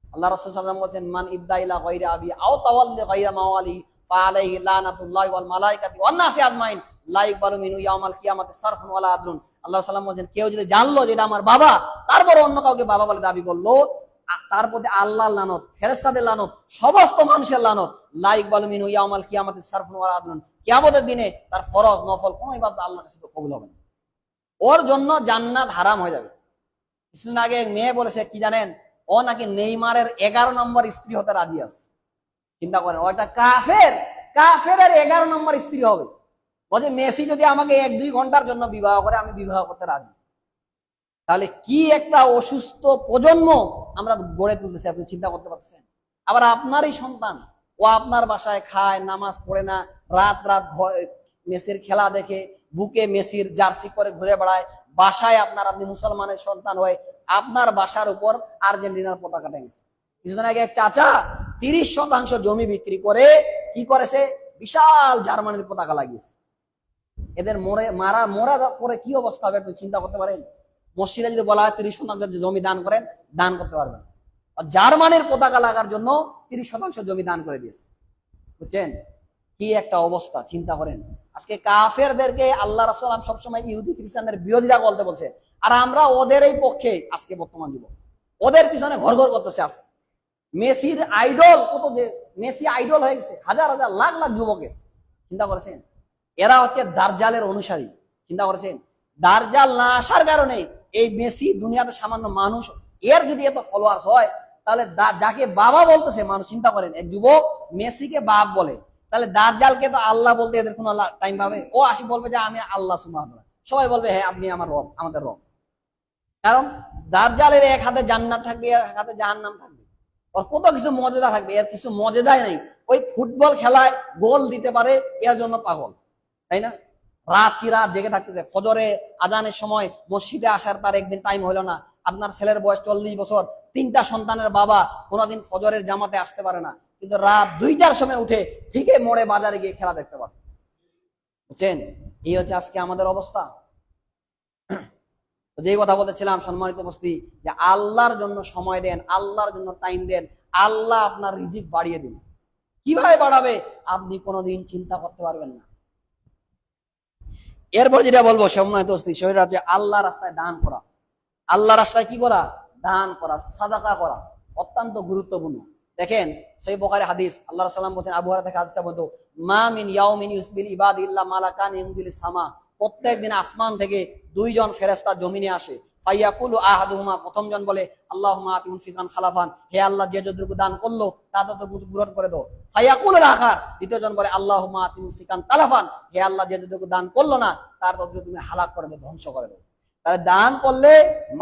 আল্লাহ রাসূল সাল্লাল্লাহু আলাইহি ওয়াসাল্লাম বলেন মান ইদ্দা ইলা গায়রি আবি আও তাওয়াল্লি গায়রা মাওয়ালি ফালাইহি লানাতুল্লাহি ওয়াল মালাইকাতি ওয়ান নাসি আজমাইন লা ইকবালু মিনহু ইয়াউমাল কিয়ামাতি সারফুন ওয়ালা আদলুন। আল্লাহ সাল্লাল্লাহু আলাইহি ওয়াসাল্লাম বলেন কেউ যদি জানলো যে এটা আমার বাবা, তারপর অন্য কাউকে বাবা বলে দাবি করলো, তার প্রতি আল্লাহর লানত, ফেরেশতাদের লানত, সমস্ত মানুষের লানত, লা ইকবালু মিনহু ইয়াউমাল কিয়ামাতি সারফুন ওয়ালা আদলুন, কিয়ামতের দিনে তার ফরজ নফল কোনো ইবাদত আল্লাহর কাছে কবুল হবে না, ওর জন্য জান্নাত হারাম হয়ে যাবে। কিছুদিন আগে এক মেয়ে বলেছে কি জানেন, ও নাকি নেইমারের 11 নম্বর স্ত্রী হতে রাজি আছে। চিন্তা করেন, ওটা কাফেরের 11 নম্বর স্ত্রী হবে। বলছে মেসি যদি আমাকে 1-2 ঘন্টার জন্য বিবাহ করে, আমি বিবাহ করতে রাজি। তাহলে কি একটা অসুস্থ প্রজন্ম আমরা গড়ে তুলতেছি, আপনি চিন্তা করতে পারছেন? আবার আপনারই সন্তান, ও আপনার বাসায় খায়, নামাজ পড়ে না, রাত রাত মেসির খেলা দেখে বুকে মেসির জার্সি করে ঘুরে বেড়ায়, বাসায় আপনি মুসলমানের সন্তান হয়ে আপনার বাসার উপর আর্জেন্টিনার পতাকা টেনেছে। কিছুদিন আগে এক চাচা 30% জমি বিক্রি করে কি করেছে, বিশাল জার্মানির পতাকা লাগিয়েছে। এদের মোরা পরে কি অবস্থা হবে আপনি চিন্তা করতে পারেন? মসজিদে যদি বলা হয় 30% জমি দান করেন, দান করতে পারবেন। জার্মানির পতাকা লাগার জন্য 30% জমি দান করে দিয়েছে, বুঝছেন? কি একটা অবস্থা, চিন্তা করেন। আজকে কাফেরদেরকে আল্লাহ রাসূল সবসময় ইহুদি খ্রিস্টানদের বিরোধিতা বলতে বলছে, আর আমরা ওদের এই পক্ষে। আজকে বর্তমান যুবক ওদের পিছনে ঘর ঘর করতেছে। আজকে মেসির আইডল, কত যে মেসি আইডল হয়ে গেছে, হাজার হাজার লাখ লাখ যুবকের। চিন্তা করেছেন? এরা হচ্ছে দাজ্জালের অনুসারী। চিন্তা করেছেন? দাজ্জাল না আসার কারণে এই মেসি দুনিয়াতে সামান্য মানুষ, এর যদি এত ফলোয়ার্স হয়, তাহলে যাকে বাবা বলতেছে মানুষ, চিন্তা করেন, এক যুবক মেসিকে বাপ বলে, তাহলে দাজ্জালকে তো আল্লাহ বলতে এদের কোনো টাইম পাবে? ও আসি বলবে যে আমি আল্লাহ সুবহানাহু, সবাই বলবে হ্যাঁ আপনি আমার রব, আমাদের রব। কারণ দাজ্জালের এক হাতে জান্নাত থাকবে, এক হাতে জাহান্নাম থাকবে, ওর কত কিছু মজেদা থাকবে, এর কিছু মজেদাই নাই। ওই ফুটবল খেলায় গোল দিতে পারে, এর জন্য পাগল, তাই না? রাত কি রাত জেগে থাকতেছে, ফজরে আজানের সময় মসজিদে আসার তার একদিন টাইম হলো না। আপনার ছেলের বয়স 40 বছর, 3টা সন্তানের বাবা, কোনোদিন ফজরের জামাতে আসতে পারে না, কিন্তু রাত 2টার সময় উঠে ঠিকই মোড়ে বাজারে গিয়ে খেলা দেখতে পারে, বুঝছেন? এই হচ্ছে আজকে আমাদের অবস্থা। তো যে কথা বলতেছিলাম সম্মানিত উপস্থিতি, যে আল্লাহর জন্য সময় দেন, আল্লাহর জন্য টাইম দেন, আল্লাহ আপনার রিজিক বাড়িয়ে দিন। কিভাবে বাড়াবে আপনি কোনোদিন চিন্তা করতে পারবেন না। এরপর যেটা বলবো সম্মানিত উপস্থিতি, সেটা হচ্ছে আল্লাহ রাস্তায় দান করা। আল্লাহ রাস্তায় কি করা? দান করা, সাদাকা করা, অত্যন্ত গুরুত্বপূর্ণ। দেখেন সহিহ বুখারী হাদিস, আল্লাহ রাসূল সাল্লাল্লাহু আলাইহি ওয়াসাল্লাম বলেন, আবু হুরায়রা থেকে হাদিসটা বলতো, মা মিন ইয়াউমিন ইউসবিল ইবাদ ইল্লা মালাকান ইয়ানজিলিস সামা, প্রত্যেক দিন আসমান থেকে দুইজন ফেরেশতা জমিনে আসে। ফায়াকুলু আহাদুহুমা, প্রথম জন বলে, আল্লাহুম্মা আতি মুনফিকান খালাফান, হে আল্লাহ যে যতটুকু দান করলো তা ততটুকু পূরণ করে দাও। ফায়াকুলুল আখার, দ্বিতীয় জন বলে, আল্লাহুম্মা আতি মুনফিকান তালাফান, হে আল্লাহ যে যতটুকু দান করলো না তার ততটুকু তুমি হালাক করে দাও, ধ্বংস করে দাও। তাহলে দান করলে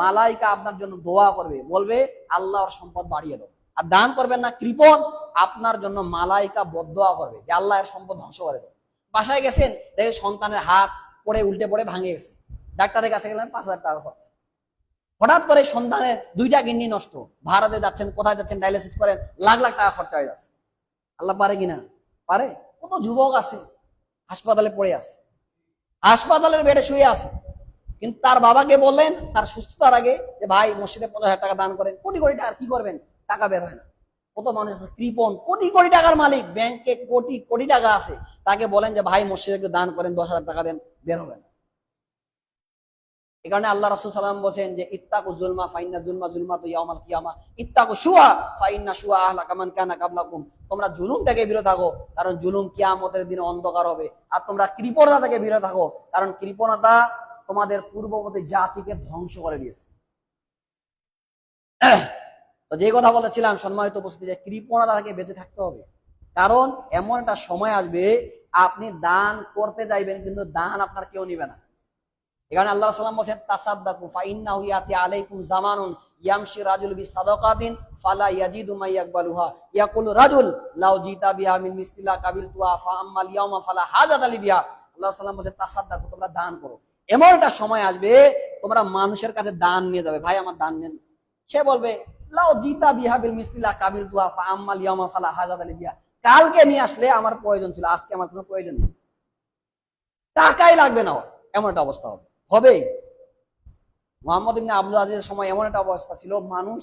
মালাইকা আপনার জন্য দোয়া করবে, বলবে আল্লাহর সম্পদ বাড়িয়ে দাও। আর দান করবেন না কৃপণ, আপনার জন্য মালাইকা বদদোয়া করবে যে আল্লাহ এর সম্পদ ধ্বংস করে দাও। বাসায় গেছেন, দেখে সন্তানের হাত পড়ে উল্টে পড়ে ভাঙে গেছে, ডাক্তারের কাছে গেলেন, 5,000 টাকা খরচ। হঠাৎ করে সন্তানের 2টা কিডনি নষ্ট, ভারতে যাচ্ছেন, কোথায় যাচ্ছেন, ডায়ালিসিস করেন, লাখ লাখ টাকা খরচা হয়ে যাচ্ছে। আল্লাহ পারে কিনা? পারে। কত যুবক আছে হাসপাতালে পড়ে আছে, হাসপাতালের বেডে শুয়ে আছে, কিন্তু তার বাবাকে বললেন তার সুস্থতার আগে যে ভাই মসজিদে 50,000 টাকা দান করেন। কোটি কোটি টাকা কি করবেন? টাকা বের হয় না। কত মানুষ আছে কৃপণ, কোটি কোটি টাকার মালিক, ব্যাংকে কোটি কোটি টাকা আছে, তাকে বলেন যে ভাই মসজিদে একটু দান করেন, 10,000 টাকা দেন, বের হবে না। এই কারণে আল্লাহ রাসূল সাল্লাল্লাহু আলাইহি ওয়াসাল্লাম বলেন যে ইত্তাকু যুলমা ফাইন্না যুলমা যুলমাতু ইয়াউমাল কিয়ামা, ইত্তাকু শুআ ফাইন্না শুআ আহলাকা মান কানা কাবলাকুম, তোমরা জুলুম থেকে বিরত থাকো, কারণ জুলুম কিয়ামতের দিনে অন্ধকার হবে। আর তোমরা কৃপণতা থেকে বিরত থাকো, কারণ কৃপণতা তোমাদের পূর্ববর্তী জাতিকে ধ্বংস করে দিয়েছে। তো যে কথা বলেছিলাম সম্মানিত উপস্থিতি, যে কৃপণতা থেকে বেঁচে থাকতে হবে, কারণ এমন একটা সময় আসবে আপনি দান করতে যাইবেন কিন্তু দান আপনার কেউ নিবে না। এখানে আল্লাহ সাল্লাম বলছেন, তাসাদ্দাকু ফাইন্নাহু ইয়াতি আলাইকুম জামানুন ইয়ামশি রাজুল বিসাদাকাতিন ফালা ইয়াজিদু মা ইয়াকবালুহা ইয়াকুলু রাজুল লাউ জিতা বিহা মিন মিসলিলা কাবিলতুহা ফা আম্মাল ইয়াউমা ফালা হাজাত আলি বিহা। আল্লাহ সাল্লাম বলছেন, তাসাদ্দাকু, তোমরা দান করো। এমন একটা সময় আসবে তোমরা মানুষের কাছে দান নিয়ে যাবে, ভাই আমার দান নেন। সে বলবে, লাউ জিতা বিহা বিল মিসলিলা কাবিলতুহা ফা আম্মাল ইয়াউমা ফালা হাজাত আলি বিহা, কালকে নিয়ে আসলে আমার প্রয়োজন ছিল, আজকে আমার কোনো প্রয়োজন নেই, টাকাই লাগবে না, এমন একটা অবস্থা হবে। হবে মুহাম্মদ ইবনে আবদুল আজিজের সময় এমন একটা অবস্থা ছিল, মানুষ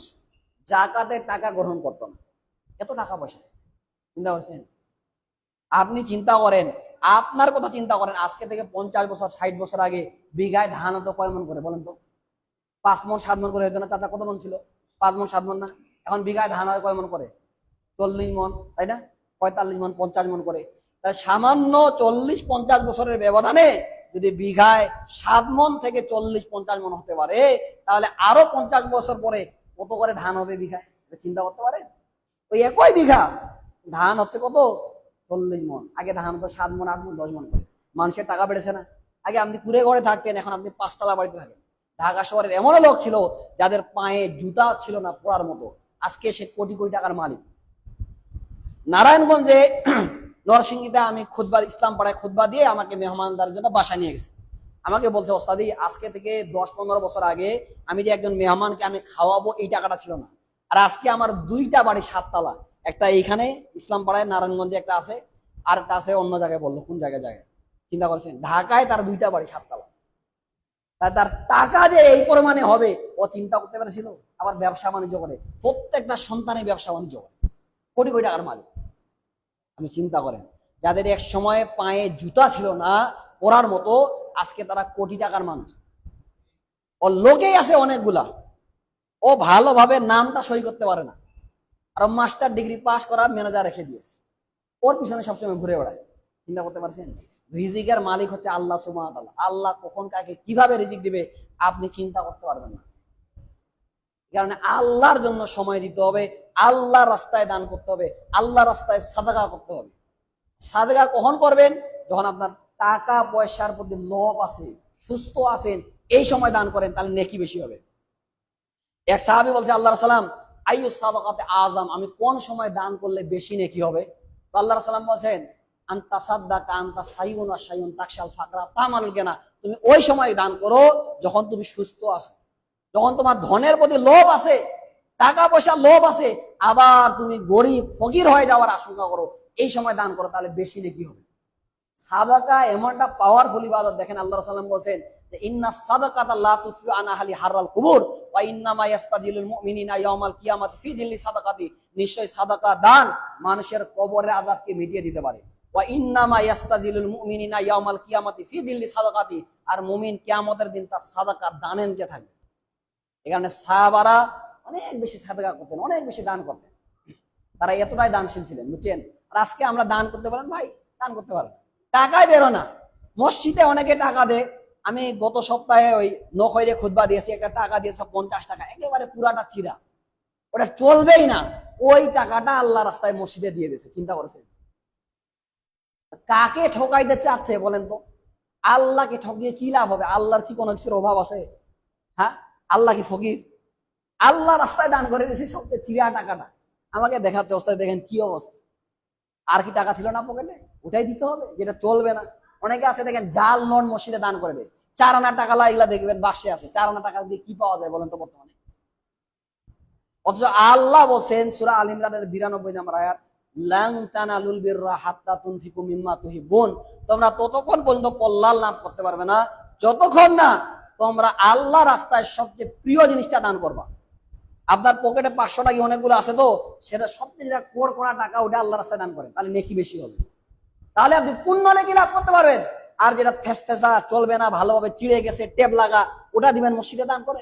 যাকাতের টাকা গ্রহণ করতো না, এত টাকা পয়সা। চিন্তা করছেন? আপনি চিন্তা করেন, আপনার কথা চিন্তা করেন, আজকে থেকে 50 বছর 60 বছর আগে বিঘায় ধান হতো কয় মন করে বলেন তো? 5 মন 7 মন করে হতো না? চাচা কত মন ছিল? 5 মন 7 মন না? এখন বিঘায় ধান হয় কয় মন করে? 40 মন, তাই না? 45 মন 50 মন করে। তাই সামান্য 40-50 বছরের ব্যবধানে যদি বিঘায় 7 মন থেকে 40-50 মন হতে পারে, তাহলে আরো 50 বছর পরে কত করে ধান হবে বিঘায়? চিন্তা করতে পারেন? ওই একই বিঘা ধান হচ্ছে কত? 40 মন। আগে ধান হতো 7 মন 8 মন 10 মন করে। মানুষের টাকা বেড়েছে না? আগে আপনি কুড়ে ঘরে থাকতেন, এখন আপনি 5 তলা বাড়িতে থাকেন। ঢাকা শহরের এমনও লোক ছিল যাদের পায়ে জুতা ছিল না পরার মতো, আজকে সে কোটি কোটি টাকার মালিক। নারায়ণগঞ্জে নরসিংদীতে আমি খুতবা, ইসলাম পাড়ায় খুতবা দিয়ে আমাকে মেহমানদারের জন্য বাসা নিয়ে গেছে। আমাকে বলছে, ওস্তাদি আজকে থেকে 10-15 বছর আগে আমি যে একজন মেহমানকে আমি খাওয়াবো এই টাকাটা ছিল না, আর আজকে আমার 2টা বাড়ি 7 তলা, একটা এইখানে ইসলাম পাড়ায় নারায়ণগঞ্জে একটা আছে, আর একটা আছে অন্য জায়গায়। বললো কোন জায়গায়? চিন্তা করছেন? ঢাকায় তার 2টা বাড়ি 7 তলা। তার টাকা যে এই পরিমাণে হবে ও চিন্তা করতে পেরেছিল? আবার ব্যবসা বাণিজ্য করে, প্রত্যেকটা সন্তানের ব্যবসা বাণিজ্য করে, কোটি কোটি টাকার মালিক। আপনি চিন্তা করেন, যাদের এক সময় পায়ে জুতা ছিল না পরার মতো, আজকে তারা কোটি টাকার মানুষ। ও লোকেই আছে অনেকগুলা, ও ভালোভাবে নামটা সই করতে পারে না, আর মাস্টার ডিগ্রি পাস করা ম্যানেজার রেখে দিয়েছে, ওর পিছনে সবসময় ঘুরে বেড়ায়। চিন্তা করতে পারছেন? রিজিকের মালিক হচ্ছে আল্লাহ সুবহানাহু ওয়া তাআলা। আল্লাহ কখন কাকে কিভাবে রিজিক দিবে আপনি চিন্তা করতে পারবেন না। কারণ আল্লাহর জন্য সময় দিতে হবে, আল্লাহর রাস্তায় দান করতে হবে, আল্লাহর রাস্তায় সাদাকা করতে হবে। সাদাকা কখন করবেন? যখন আপনার টাকা পয়সার প্রতি লোভ আছে, সুস্থ আছেন, এই সময় দান করেন, তাহলে নেকি বেশি হবে। এক সাহাবী বলছে, আল্লাহর সালাম আইয়ুস সাদাকাতে আযম, আমি কোন সময় দান করলে বেশি নেকি হবে? তো আল্লাহর সালাম বলছেন, আনতা সাদ্দাকা আনতা সাইয়ুন ওয়া সাইয়ুন তাকশাল ফাকরা তামালুল গিনা, তুমি ওই সময় দান করো যখন তুমি সুস্থ আছো, যখন তোমার ধনের প্রতি লোভ আছে, টাকা পয়সা লোভ আছে, আবার তুমি গরিব ফকির হয়ে যাওয়ার আশঙ্কা করো, এই সময় দান করো, তাহলে বেশি নেকি হবে। সাদাকা এমন একটা পাওয়ারফুল ইবাদত। দেখেন আল্লাহ সাল্লাম বলছেন, যে ইন্না সাদাকাতা লা তুতফিউ আন আহলি হাররাল কুবুর ওয়া ইন্নামা ইয়াস্তাজিলুল মুমিনিনা ইয়াউমাল কিয়ামাতি ফি জিল্লি সাদাকাতি, নিশ্চয় সাদাকা দান মানুষের কবরের আযাবকে মিটিয়ে দিতে পারে। ওয়া ইন্নামা ইয়াস্তাজিলুল মুমিনিনা ইয়াউমাল কিয়ামাতি ফি জিল্লি সাদাকাতি, আর মুমিন কিয়ামতের দিন তার সাদাকা দানের নিচে থাকবে। এই কারণে সাহাবারা অনেক বেশি সাদাকা করতেন, অনেক বেশি দান করতেন, তারা এতটাই দানশীল ছিলেন, বুঝছেন। আর আজকে আমরা দান করতে পারেন ভাই, দান করতে পারেন, টাকাই বেরো না। মসজিদে অনেকে টাকা দেয়, আমি গত সপ্তাহে ওই নখরে খুতবা দিয়েছি, একটা টাকা দিয়েছে 50 টাকা, একেবারে পুরাটা চিরা, ওটা চলবেই না। ওই টাকাটা আল্লাহ রাস্তায় মসজিদে দিয়ে দিয়েছে, চিন্তা করেছে। কাকে ঠকাইতে চাচ্ছে বলেন তো? আল্লাহকে ঠকিয়ে কি লাভ হবে? আল্লাহর কি কোনো কিছুর অভাব আছে? হ্যাঁ, আল্লাহ কি ফকির? আল্লাহ রাস্তায় দান করে দিয়েছে সবচেয়ে চিরা টাকাটা, আমাকে দেখাচ্ছে অবস্থায়, দেখেন কি অবস্থা। আর কি টাকা ছিল না পকেটে? ওটাই দিতে হবে, যেটা চলবে না। অনেকে আছে দেখেন জাল নোট মসজিদে দান করে দেয়, 4 আনা টাকা লাগলা দেখবেন বাসে আছে, 4 আনা টাকা দিয়ে কি পাওয়া যায় বলেন তো বর্তমানে? অথচ আল্লাহ বলছেন সূরা আল ইমরানের 92 নম্বর আয়াত, লান তানালুল বিররা হাত্তা তুনফিকু মিম্মা তুহিব্বুন, তোমরা ততক্ষণ পর্যন্ত কল্যাণ লাভ করতে পারবে না যতক্ষণ না তোমরা আল্লাহ রাস্তায় সবচেয়ে প্রিয় জিনিসটা দান করবা। আপনার পকেটে 500 টাকা অনেকগুলো আছে, তো সেটা সবচেয়ে যেটা কোর করা টাকা, ওটা আল্লাহ রাস্তায় দান করেন, তাহলে নেকি বেশি হবে, তাহলে আপনি পূর্ণ নেকি লাভ করতে পারবেন। আর যেটা থেসা চলবে না, ভালোভাবে চিড়ে গেছে, টেপ লাগা, ওটা দিবেন মসজিদে দান করে।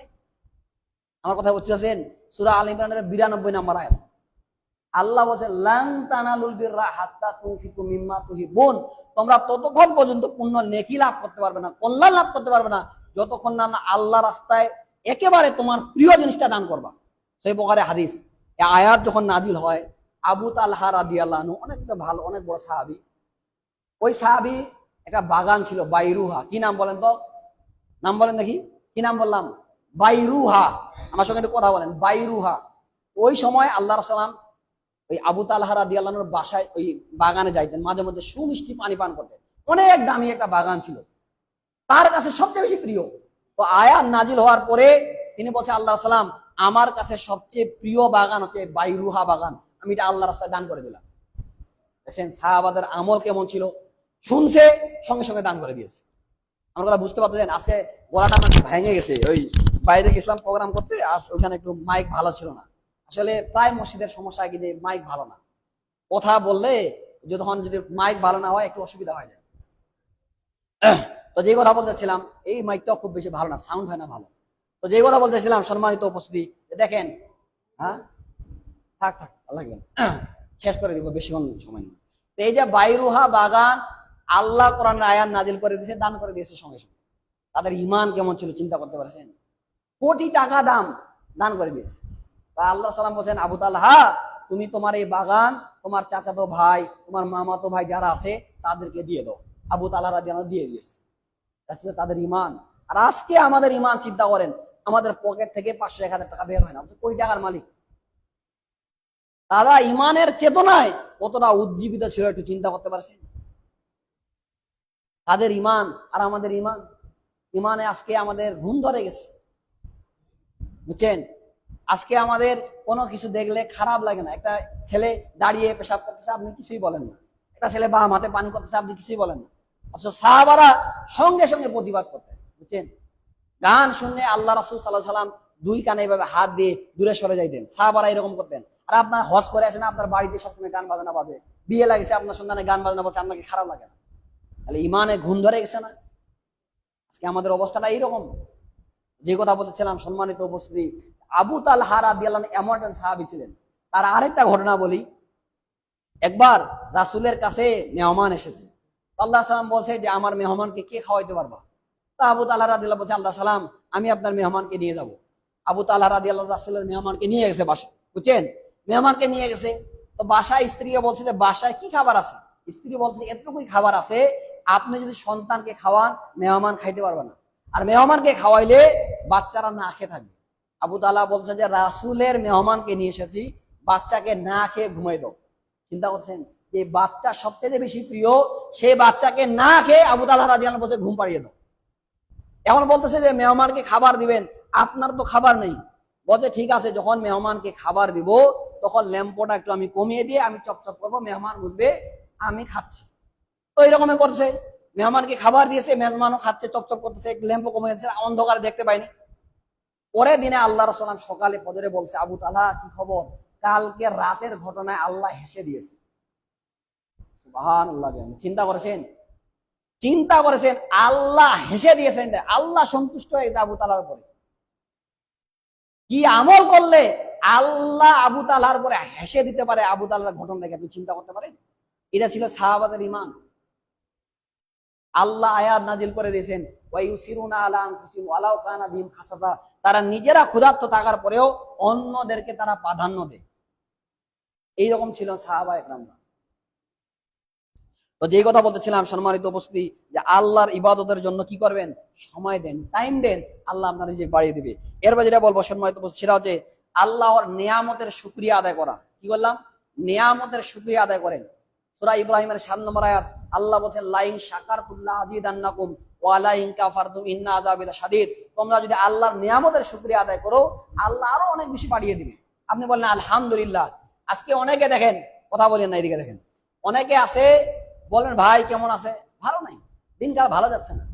আমার কথা বুঝতেছেন? সূরা আল ইমরানের 92 নম্বর আয়াত আল্লাহ বলেন, লান তানালুল বিররা হাত্তা তুনফিকু মিম্মা তুহিব্বুন, তোমরা ততক্ষণ পর্যন্ত পূর্ণ নেকি লাভ করতে পারবে না, কল্যাণ লাভ করতে পারবে না, যতক্ষণ না আল্লাহ রাস্তায় একেবারে তোমার প্রিয় জিনিসটা দান করবা। সেই বুখারী হাদিস। এই আয়াত যখন নাজিল হয়, আবু তালহা রাদিয়াল্লাহু আনহু অনেক ভালো, অনেক বড় সাহাবী। ওই সাহাবী একটা বাগান ছিল বাইরুহা, কি নাম বলেন তো? নাম বলেন দেখি, কি নাম বললাম? বাইরুহা। আমার সঙ্গে একটু কথা বলেন, বাইরুহা। ওই সময় আল্লাহ রাসূল ওই আবু তালহা রাদিয়াল্লাহু আনহুর বাসায় ওই বাগানে যাইতেন, মাঝে মধ্যে সুমিষ্টি পানি পান করতেন। অনেক দামি একটা বাগান ছিল, তার কাছে সবচেয়ে বেশি প্রিয়। তো আয়াত নাজিল হওয়ার পরে তিনি বলছে, আল্লাহ সাল্লাম, আমার কাছে সবচেয়ে প্রিয় বাগান হচ্ছে বাইরুহা বাগান, আমি এটা আল্লাহ রাস্তায় দান করে দিলাম। দেখেন সাহাবাদের আমল কেমন ছিল, শুনছে সঙ্গে সঙ্গে দান করে দিয়েছে। আমার কথা বুঝতে পারতেছেন? আজকে গলাটা আমার ভেঙে গেছে, ওই বাইরে গেছিলাম প্রোগ্রাম করতে, ওইখানে একটু মাইক ভালো ছিল না। আসলে প্রায় মসজিদের সমস্যা কি যে মাইক ভালো না, কথা বললে যখন যদি মাইক ভালো না হয় একটু অসুবিধা হয়ে যায়। তো যে কথা বলতেছিলাম, এই মাইকটাও খুব বেশি ভালো না, সাউন্ড হয় না ভালো। তো যে কথা বলতেছিলাম, সম্মানিত উপস্থিতি, দেখেন, হ্যাঁ থাক থাক লাগবে না, শেষ করে দিব, বেশিক্ষণ সময় নেই। তো এই যে বাইরুহা বাগান আল্লাহ কোরআনের আয়াত নাজিল করে দিয়েছে, দান করে দিয়েছে সঙ্গে সঙ্গে। তাদের ঈমান কেমন ছিল চিন্তা করতে পারছেন? কোটি টাকা দাম দান করে দিয়েছে। তা আল্লাহ সাল্লাম বলছেন, আবু তালহা, তুমি তোমার এই বাগান তোমার চাচাতো ভাই, তোমার মামাতো ভাই যারা আছে তাদেরকে দিয়ে দাও। আবু তালহা রাদিয়াল্লাহু আনহু দিয়ে দিয়েছে। এটা ছিল তাদের ঈমান। আর আজকে আমাদের ঈমান চিন্তা করেন, আমাদের পকেট থেকে 500-1000 টাকা বের হয় না, কোটি টাকার মালিক। তারা ঈমানের চেতনায় কতটা উজ্জীবিত ছিল একটু চিন্তা করতে পারছেন? তাদের ঈমান আর আমাদের ঈমান, ঈমানে আজকে আমাদের ঘুম ধরে গেছে, বুঝছেন। আজকে আমাদের কোনো কিছু দেখলে খারাপ লাগে না। একটা ছেলে দাঁড়িয়ে পেশাব করতেছে, আপনি কিছুই বলেন না। একটা ছেলে বাম হাতে পানি করতেছে, আপনি কিছুই বলেন না। অথচ সাহাবারা সঙ্গে সঙ্গে প্রতিবাদ করতেন, বুঝছেন। গান শুনলে আল্লাহ রাসূল সাল্লাল্লাহু আলাইহি ওয়াসাল্লাম 2 কানে এভাবে হাত দিয়ে দূরে সরে যাইতেন, সাহাবারা এরকম করতেন। আর আপনার হজ করে আসেন, আপনার বাড়িতে সবসময় গান বাজনা বাজে, বিয়ে লাগেছে, আপনার সন্তানে গান বাজনা বাজছে, আপনাকে খারাপ লাগে না? তাহলে ঈমানে ঘুম ধরে গেছে না? আজকে আমাদের অবস্থাটা এইরকম। যে কথা বলতেছিলাম, সম্মানিত উপস্থিতি, আবু তালহা রাদিয়াল্লাহু আনহু এমন একজন সাহাবী ছিলেন। তার আরেকটা ঘটনা বলি। একবার রাসূলের কাছে মেহমান এসেছে, আল্লাহ সাল্লাম বলছে যে আমার মেহমানকে কে খাওয়াইতে পারবা? তা আবু তালহা রাদিয়াল্লাহু বলছে, আল্লাহ সাল্লাম, আমি আপনার মেহমানকে নিয়ে যাব। আবু তালহা রাদিয়াল্লাহু রাসূলের মেহমানকে নিয়ে গেছে বাসায়, বুঝছেন। মেহমানকে নিয়ে গেছে, তো বাসায় স্ত্রীকে বলছে যে বাসায় কি খাবার আছে? স্ত্রী বলছে, এতটুকুই খাবার আছে, আপনি যদি সন্তানকে খাওয়ান মেহমান খাইতে পারবে না, আর মেহমানকে খাওয়াইলে বাচ্চারা না খেয়ে থাকবে। আবু তালহা বলছে যে রাসূলের মেহমানকে নিয়ে এসেছি, বাচ্চাকে না খেয়ে ঘুমাই দাও। চিন্তা করছেন, যে বাচ্চা সবচেয়ে বেশি প্রিয়, সেই বাচ্চাকে না খেয়ে আবু তালহা রাদিয়াল্লাহু আনহু বলছে ঘুম পাড়িয়ে দাও। এখন বলতেছে যে মেহমানকে খাবার দিবেন, আপনার তো খাবার নেই। বলছে ঠিক আছে, যখন মেহমানকে খাবার দিব তখন ল্যাম্পটা একটু আমি কমিয়ে দিয়ে আমি চপচপ করবো, মেহমান বুঝবে আমি খাচ্ছি। তো এইরকমই করছে, মেহমানকে খাবার দিয়েছে, মেহমানও খাচ্ছে, চপচপ করতেছে, ল্যাম্পও কমে যাচ্ছে, অন্ধকারে দেখতে পাইনি। পরের দিনে আল্লাহ রাসূল সকালে ফজরে বলছে, আবু তালহা কি খবর, কালকে রাতের ঘটনায় আল্লাহ হেসে দিয়েছে। সুবহানাল্লাহ। চিন্তা করেছেন, চিন্তা করেছেন, আল্লাহ হেসে দিয়েছেন, আল্লাহ সন্তুষ্ট হয়েছে আবু তালহার উপরে। কি আমল করলে আল্লাহ আবু তালহার উপরে হেসে দিতে পারে? আবু তালহার ঘটনা দেখে আপনি চিন্তা করতে পারেন? এটা ছিল সাহাবাদের ঈমান। আল্লাহ আয়াত নাজিল করে দিয়েছেন, ওয়ায়ুসিরুনা আলা আনফুসিহিম ওয়ালাউ কানা বিহিম খাসাসা, তারা নিজেরা ক্ষুধার্ত থাকার পরেও অন্যদেরকে তারা প্রাধান্য দেয়। এইরকম ছিল সাহাবায়ে কেরামরা। তো যে কথা বলতেছিলাম সম্মানিত উপস্থিতি, যে আল্লাহর ইবাদতের জন্য কি করবেন? সময় দেন, টাইম দেন, আল্লাহ আপনার রিজিক বাড়িয়ে দিবে। এরপর যেটা বলবো সম্মানিত উপস্থিতি, সেটা হচ্ছে আল্লাহর নিয়ামতের শুকরিয়া আদায় করা। কি বললাম? নিয়ামতের শুকরিয়া আদায় করেন। সূরা ইব্রাহিমের 7 নম্বর আয়াত আল্লাহ বলেন, লাইন শাকারতুম লাযিদান্নাকুম ওয়া লাইন কাফারতুম ইন্না আযাবি লাশাদীদ। তোমরা যদি আল্লাহর নিয়ামতের শুকরিয়া আদায় করো, আল্লাহ আরো অনেক বেশি বাড়িয়ে দিবে। আপনি বললেন আলহামদুলিল্লাহ। আজকে অনেকে দেখেন, কথা বলেন না, এদিকে দেখেন, অনেকে আছে বলেন, ভাই কেমন আছে? ভালো নাই, দিনকাল ভালো যাচ্ছে না।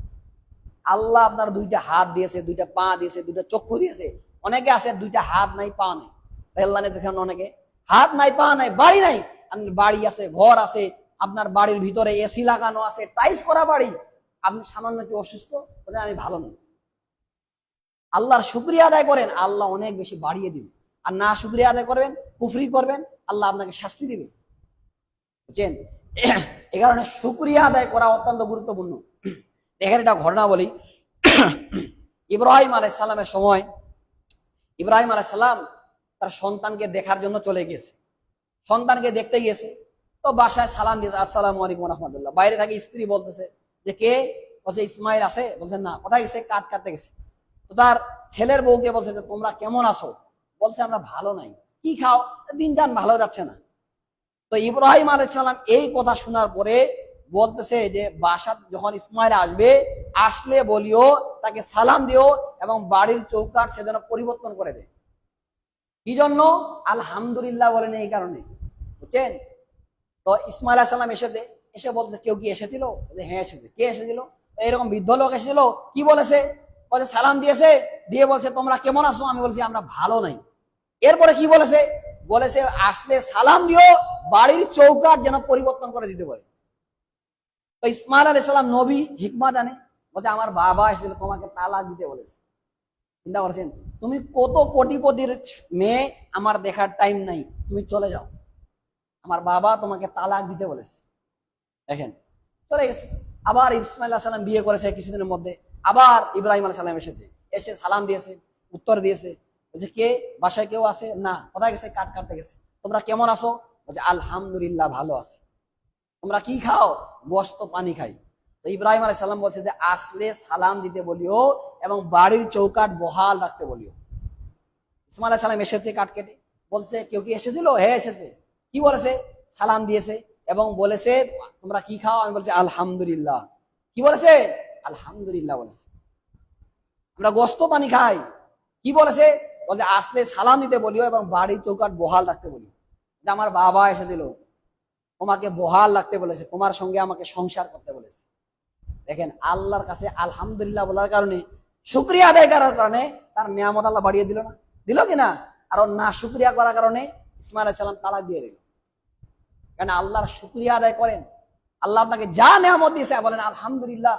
আল্লাহ আপনার দুইটা হাত দিয়েছে, দুইটা পা দিয়েছে, দুইটা চক্ষু দিয়েছে। অনেকে আছে দুইটা হাত নাই, পা নাই। রেললাইনে দেখেন অনেকে হাত নাই, পা নাই, বাড়ি নাই। বাড়ি আছে, ঘর আছে, আপনার বাড়ির ভিতরে এসি লাগানো আছে, টাইলস করা বাড়ি। আপনি সামান্য কি অসুস্থ, বলেন আমি ভালো নেই। আল্লাহর শুকরিয়া আদায় করেন, আল্লাহ অনেক বেশি বাড়িয়ে দিবে। আর না শুকরিয়া আদায় করবেন, কুফরি করবেন, আল্লাহ আপনাকে শাস্তি দিবে। বুঝছেন? এই কারণে শুকরিয়া আদায় করা অত্যন্ত গুরুত্বপূর্ণ। দেখেন একটা ঘটনা বলি। ইব্রাহিম আলাইহিস সালামের সময় ইব্রাহিম আলাইহিস সালাম তার সন্তানকে দেখার জন্য চলে গেছে। সন্তানকে দেখতে গিয়েছে, তো বাসায় সালাম দিয়েছে, আসসালামু আলাইকুম রাহমাতুল্লাহ। বাইরে থেকে স্ত্রী বলতেছে যে কে? বলছে ইসমাইল আছে। বলছেন না। কোথায় গেছে? কাঠ কাটতে গেছে। তো তার ছেলের বউকে বলছে যে তোমরা কেমন আছো? বলছে আমরা ভালো নাই। কি খাও? দিনকাল ভালো যাচ্ছে না। তো ইব্রাহিম আলাইহিস সালাম এই কথা শোনার পরে বলতেছে যে বাসা যখন ইসমাইল আসবে, আসলে বলিও তাকে সালাম দিও এবং বাড়ির চৌকাঠ সে যেন পরিবর্তন করে দেয়। কি জন্য? আলহামদুলিল্লাহ বলেন এই কারণে। বুঝছেন? তো ইসমাইল আলাইহিস সালাম এসে বলছে কেউ কি এসেছিল? হ্যাঁ এসেছে। কে এসেছিল? এরকম বৃদ্ধ লোক এসেছিল। কি বলেছে? বলছে সালাম দিয়েছে, দিয়ে বলছে তোমরা কেমন আছো? আমি বলছি আমরা ভালো নাই। এরপরে কি বলেছে? বলেছে আসলে সালাম দিও, বাড়ির চৌকাঠ যেন পরিবর্তন করে দিতে পারে। তো ইসমাইল আলাইহিস সালাম নবী, হিকমা জানে। বলছে আমার বাবা এসেছিল, তোমাকে তালাক দিতে বলেছে। চিন্তা করছেন? তুমি কত কোটিপতির মেয়ে, আমার দেখার টাইম নাই, তুমি চলে যাও, আমার বাবা তোমাকে তালাক দিতে বলেছে। দেখেন, চলে গেছে। আবার ইসমাইল আলাইহিস সালাম বিয়ে করেছে কিছুদিনের মধ্যে। আবার ইব্রাহিম আলাইহিস সালাম এসে সালাম দিয়েছে, উত্তর দিয়েছে। বলছে কে? বাসায় কেউ আছে? না। কোথায় গেছে? কাঠ কাটতে গেছে। তোমরা কেমন আছো? বলছে আলহামদুলিল্লাহ ভালো আছে। তোমরা কি খাও? গোশত পানি খাই। তো ইব্রাহিম আলাইহিস সালাম বলছে যে আসলে সালাম দিতে বলিও এবং বাড়ির চৌকাঠ বহাল রাখতে বলিও। ইসমাইল আলাইহিস সালাম এসেছে কাঠ কেটে। বলছে কেউ কি এসেছিল? হ্যাঁ এসেছে। কি বলেছে? সালাম দিয়েছে এবং বলেছে তোমরা কি খাও? আমি বলছি আলহামদুলিল্লাহ। কি বলেছে? আলহামদুলিল্লাহ বলেছে। আমরা গোশত পানি খাই। কি বলেছে? বলছে আসলে সালাম দিতে বলিও এবং বাড়ির চৌকাঠ বহাল রাখতে বলিও। আমার বাবা এসে দিল, তোমাকে বহাল রাখতে বলেছে, তোমার সঙ্গে আমাকে সংসার করতে বলেছে। দেখেন, আল্লাহর কাছে আলহামদুলিল্লাহ বলার কারণে, শুকরিয়া আদায় করার কারণে তার নিয়ামত আল্লাহ বাড়িয়ে দিল না? দিল কিনা? আর না শুকরিয়া করার কারণে ইসমাইল আলাইহিস সালাম তালাক দিয়ে দিল। কেন? আল্লাহর শুকরিয়া আদায় করেন। আল্লাহ আপনাকে যা নিয়ামত দিয়েছে বলেন আলহামদুলিল্লাহ।